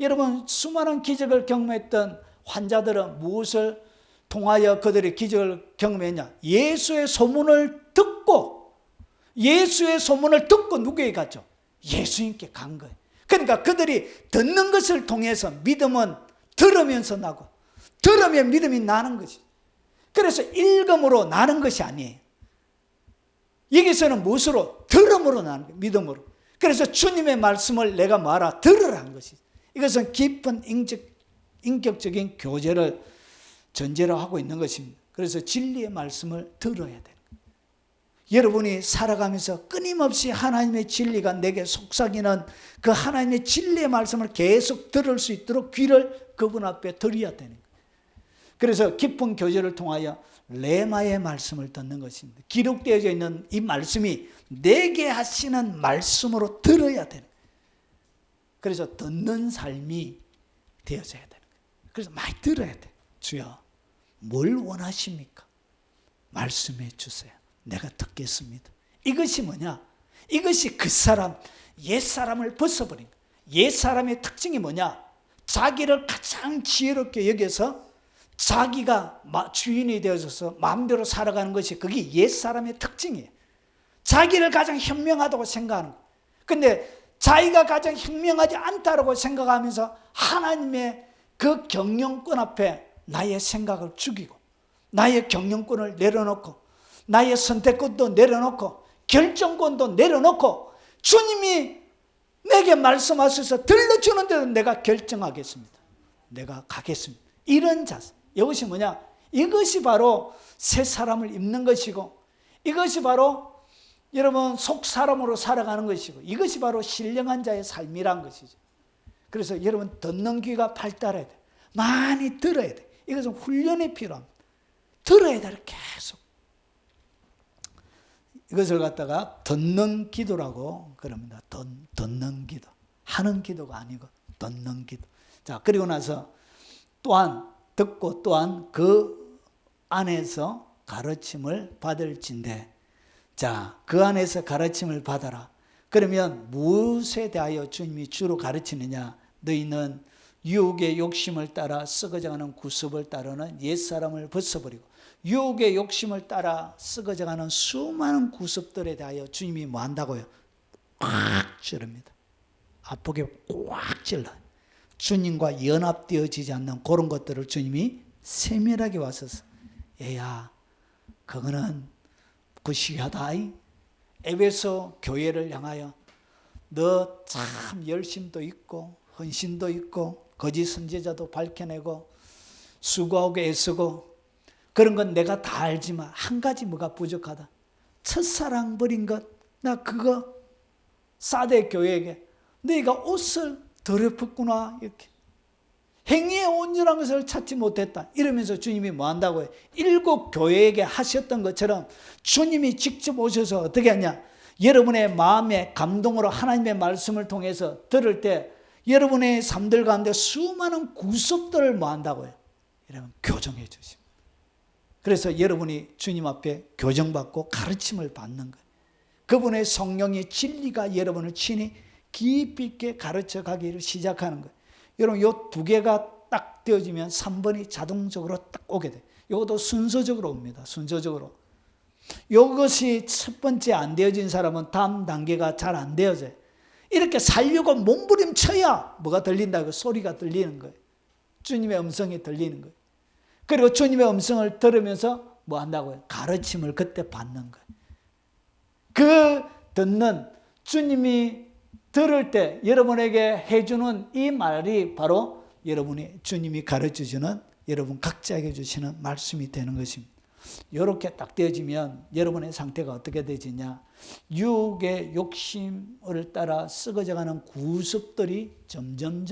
여러분 수많은 기적을 경험했던 환자들은 무엇을 통하여 그들의 기적을 경험했냐? 예수의 소문을 듣고 누구에게 갔죠? 예수님께 간 거예요. 그러니까 그들이 듣는 것을 통해서 믿음은 들으면서 나고, 들으면 믿음이 나는 것이. 그래서 읽음으로 나는 것이 아니에요. 여기서는 무엇으로? 들음으로 나는 거예요. 믿음으로. 그래서 주님의 말씀을 내가 들으라는 것이. 이것은 깊은 인격적인 교제를 전제로 하고 있는 것입니다. 그래서 진리의 말씀을 들어야 돼요. 여러분이 살아가면서 끊임없이 하나님의 진리가 내게 속삭이는 그 하나님의 진리의 말씀을 계속 들을 수 있도록 귀를 그분 앞에 들여야 되는 거예요. 그래서 깊은 교제를 통하여 레마의 말씀을 듣는 것입니다. 기록되어져 있는 이 말씀이 내게 하시는 말씀으로 들어야 되는 거예요. 그래서 듣는 삶이 되어져야 되는 거예요. 그래서 많이 들어야 돼요. 주여, 뭘 원하십니까? 말씀해 주세요. 내가 듣겠습니다. 이것이 뭐냐? 이것이 그 사람, 옛사람을 벗어버린 거예요. 옛사람의 특징이 뭐냐? 자기를 가장 지혜롭게 여겨서 자기가 주인이 되어서 마음대로 살아가는 것이 그게 옛사람의 특징이에요. 자기를 가장 현명하다고 생각하는 거예요. 근데 자기가 가장 현명하지 않다고 생각하면서 하나님의 그 경영권 앞에 나의 생각을 죽이고 나의 경영권을 내려놓고 나의 선택권도 내려놓고 결정권도 내려놓고 주님이 내게 말씀하셔서 들려주는 대로 내가 결정하겠습니다. 내가 가겠습니다. 이런 자세. 이것이 뭐냐? 이것이 바로 새 사람을 입는 것이고 이것이 바로 여러분 속 사람으로 살아가는 것이고 이것이 바로 신령한 자의 삶이란 것이죠. 그래서 여러분 듣는 귀가 발달해야 돼. 많이 들어야 돼. 이것은 훈련이 필요합니다. 들어야 돼. 계속. 이것을 갖다가 듣는 기도라고 그럽니다. 듣는 기도. 하는 기도가 아니고 듣는 기도. 자, 그리고 나서 또한 듣고 또한 그 안에서 가르침을 받을진대. 자, 그 안에서 가르침을 받아라. 그러면 무엇에 대하여 주님이 주로 가르치느냐? 너희는 유혹의 욕심을 따라 썩어져가는 구습을 따르는 옛사람을 벗어버리고 유혹의 욕심을 따라 썩어져가는 수많은 구습들에 대하여 주님이 뭐 한다고요? 꽉 찌릅니다. 아프게 꽉 찔러요. 주님과 연합되어지지 않는 그런 것들을 주님이 세밀하게 와서서 얘야 그거는 구시하다. 에베소 교회를 향하여 너 참 열심도 있고 헌신도 있고 거짓 선지자도 밝혀내고 수고하고 애쓰고 그런 건 내가 다 알지만 한 가지 뭐가 부족하다. 첫사랑 버린 것. 나 그거 사대 교회에게 너희가 옷을 더럽혔구나 이렇게. 행위의 온전한 것을 찾지 못했다. 이러면서 주님이 뭐 한다고요? 7 교회에게 하셨던 것처럼 주님이 직접 오셔서 어떻게 하냐? 여러분의 마음의 감동으로 하나님의 말씀을 통해서 들을 때 여러분의 삶들 가운데 수많은 구속들을 뭐 한다고요? 여러분 교정해 주십니다. 그래서 여러분이 주님 앞에 교정받고 가르침을 받는 거예요. 그분의 성령의 진리가 여러분을 친히 깊이 있게 가르쳐 가기를 시작하는 거예요. 여러분 이 2개가 딱 되어지면 3번이 자동적으로 딱 오게 돼요. 이것도 순서적으로 옵니다. 순서적으로. 이것이 첫 번째 안 되어진 사람은 다음 단계가 잘 안 되어져요. 이렇게 살려고 몸부림쳐야 뭐가 들린다고 소리가 들리는 거예요. 주님의 음성이 들리는 거예요. 그리고 주님의 음성을 들으면서 뭐 한다고요? 가르침을 그때 받는 거예요. 그 듣는 주님이 들을 때 여러분에게 해주는 이 말이 바로 여러분이 주님이 가르쳐주는 여러분 각자에게 주시는 말씀이 되는 것입니다. 이렇게 딱 되어지면 여러분의 상태가 어떻게 되지냐? 유혹의 욕심을 따라 썩어져가는 구습들이 점점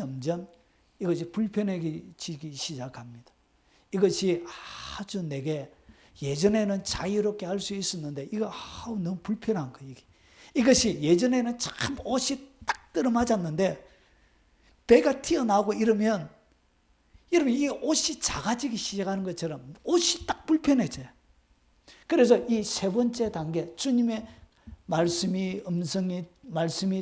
이것이 불편해지기 시작합니다. 이것이 아주 내게 예전에는 자유롭게 할 수 있었는데 이거 너무 불편한 거예요. 이것이 예전에는 참 옷이 딱 들어맞았는데 배가 튀어나오고 이러면 여러분 이 옷이 작아지기 시작하는 것처럼 옷이 딱 불편해져요. 그래서 이 3번째 단계 주님의 말씀이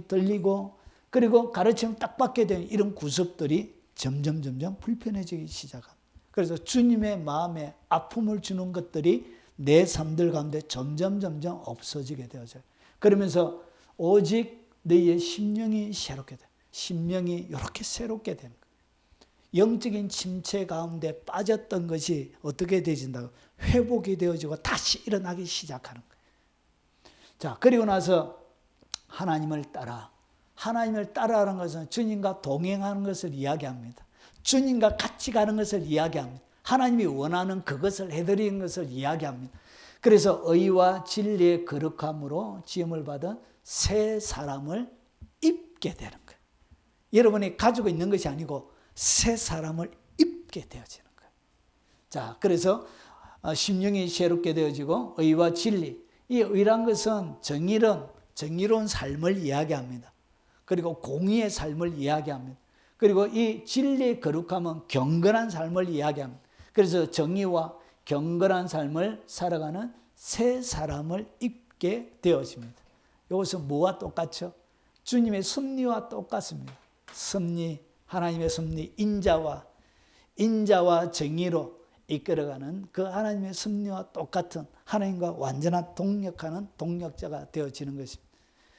들리고 그리고 가르침을 딱 받게 되는 이런 구습들이 점점 불편해지기 시작합니다. 그래서 주님의 마음에 아픔을 주는 것들이 내 삶들 가운데 점점 없어지게 되어져요. 그러면서 오직 너희의 심령이 새롭게 돼. 심령이 이렇게 새롭게 되는 거예요. 영적인 침체 가운데 빠졌던 것이 어떻게 되진다고? 회복이 되어지고 다시 일어나기 시작하는 거예요. 자, 그리고 나서 하나님을 따라하는 것은 주님과 동행하는 것을 이야기합니다. 주님과 같이 가는 것을 이야기합니다. 하나님이 원하는 그것을 해드리는 것을 이야기합니다. 그래서 의와 진리의 거룩함으로 지음을 받은 새 사람을 입게 되는 거예요. 여러분이 가지고 있는 것이 아니고 새 사람을 입게 되어지는 거예요. 자, 그래서 심령이 새롭게 되어지고 의와 진리. 이 의란 것은 정의로운 삶을 이야기합니다. 그리고 공의의 삶을 이야기합니다. 그리고 이 진리의 거룩함은 경건한 삶을 이야기합니다. 그래서 정의와 경건한 삶을 살아가는 새 사람을 입게 되어집니다. 이것은 뭐와 똑같죠? 주님의 섭리와 똑같습니다. 섭리, 하나님의 섭리, 인자와 정의로 이끌어가는 그 하나님의 섭리와 똑같은 하나님과 완전한 동력하는 동력자가 되어지는 것입니다.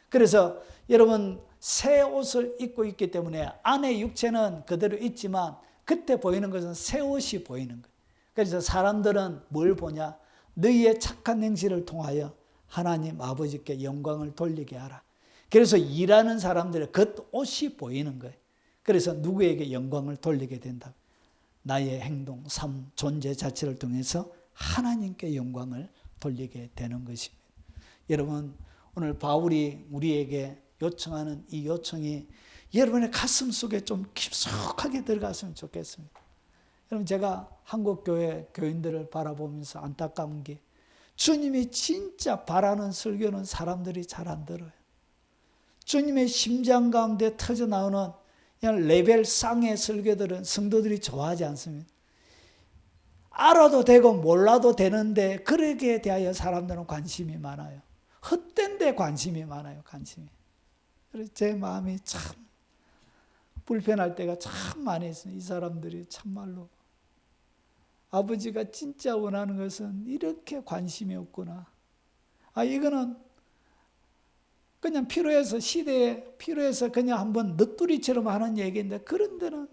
그래서 여러분 새 옷을 입고 있기 때문에 안의 육체는 그대로 있지만 그때 보이는 것은 새 옷이 보이는 거예요. 그래서 사람들은 뭘 보냐? 너희의 착한 행실을 통하여 하나님 아버지께 영광을 돌리게 하라. 그래서 일하는 사람들의 겉옷이 보이는 거예요. 그래서 누구에게 영광을 돌리게 된다? 나의 행동, 삶, 존재 자체를 통해서 하나님께 영광을 돌리게 되는 것입니다. 여러분 오늘 바울이 우리에게 요청하는 이 요청이 여러분의 가슴 속에 좀 깊숙하게 들어갔으면 좋겠습니다. 여러분 제가 한국 교회 교인들을 바라보면서 안타까운 게 주님이 진짜 바라는 설교는 사람들이 잘 안 들어요. 주님의 심장 가운데 터져나오는 그냥 레벨 쌍의 설교들은 성도들이 좋아하지 않습니다. 알아도 되고 몰라도 되는데 그러기에 대하여 사람들은 관심이 많아요. 헛된 데 관심이 많아요. 관심이. 그래서 제 마음이 참 불편할 때가 참 많이 있습니다. 이 사람들이 참말로 아버지가 진짜 원하는 것은 이렇게 관심이 없구나. 이거는 그냥 필요해서 시대에 필요해서 그냥 한번 넋두리처럼 하는 얘기인데 그런 데는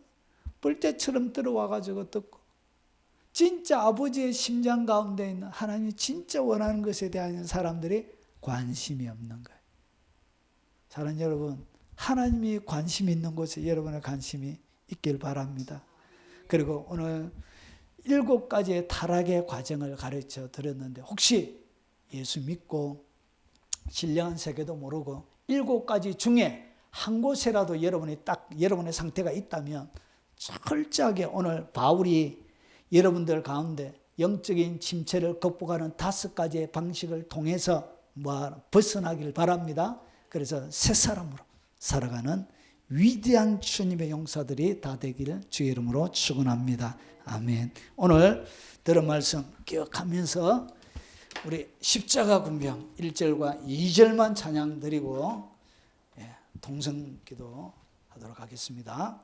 벌떼처럼 들어와가지고 듣고 진짜 아버지의 심장 가운데 있는 하나님이 진짜 원하는 것에 대한 사람들이 관심이 없는 거예요. 사랑하는 여러분, 하나님이 관심 있는 곳에 여러분의 관심이 있길 바랍니다. 그리고 오늘 7가지의 타락의 과정을 가르쳐 드렸는데 혹시 예수 믿고 신령한 세계도 모르고 7가지 중에 한 곳이라도 여러분의 상태가 있다면 철저하게 오늘 바울이 여러분들 가운데 영적인 침체를 극복하는 5가지의 방식을 통해서 벗어나길 바랍니다. 그래서 새 사람으로 살아가는 위대한 주님의 용사들이 다 되기를 주의 이름으로 축원합니다. 아멘. 오늘 들은 말씀 기억하면서 우리 십자가 군병 1절과 2절만 찬양 드리고 동성 기도 하도록 하겠습니다.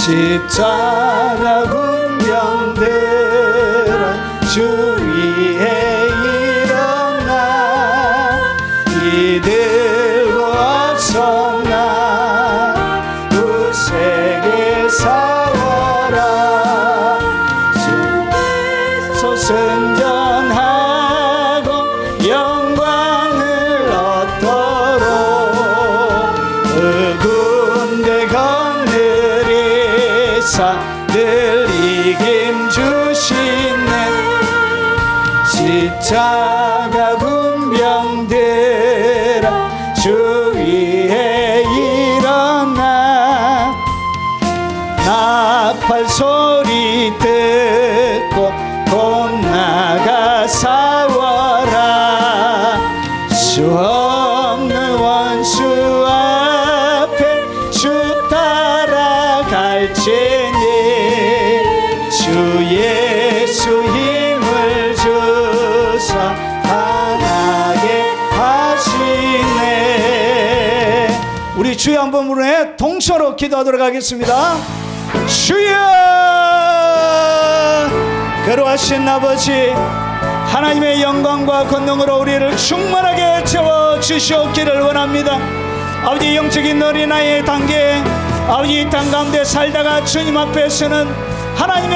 십자가 군병들아 주 위에 일어나 이들고 앞섰나 우세게 싸워라 주께서 승전하고 영광을 얻도록 군대 늘 이김 주시네 십자가 군병들아 주 위에 일어나 나팔 소리 듣고 곧 나가 싸워라 수 없는 원수 앞에 주 따라갈지니 주 예수 힘을 주사 강하게 하시네. 우리 주여 한번 부르네 동서로 기도하도록 하겠습니다. 주여 거룩하신 아버지 하나님의 영광과 권능으로 우리를 충만하게 채워주시옵기를 원합니다. 아버지 영적인 어린아이의 단계 아버지 이 땅 가운데 살다가 주님 앞에서는 하나님의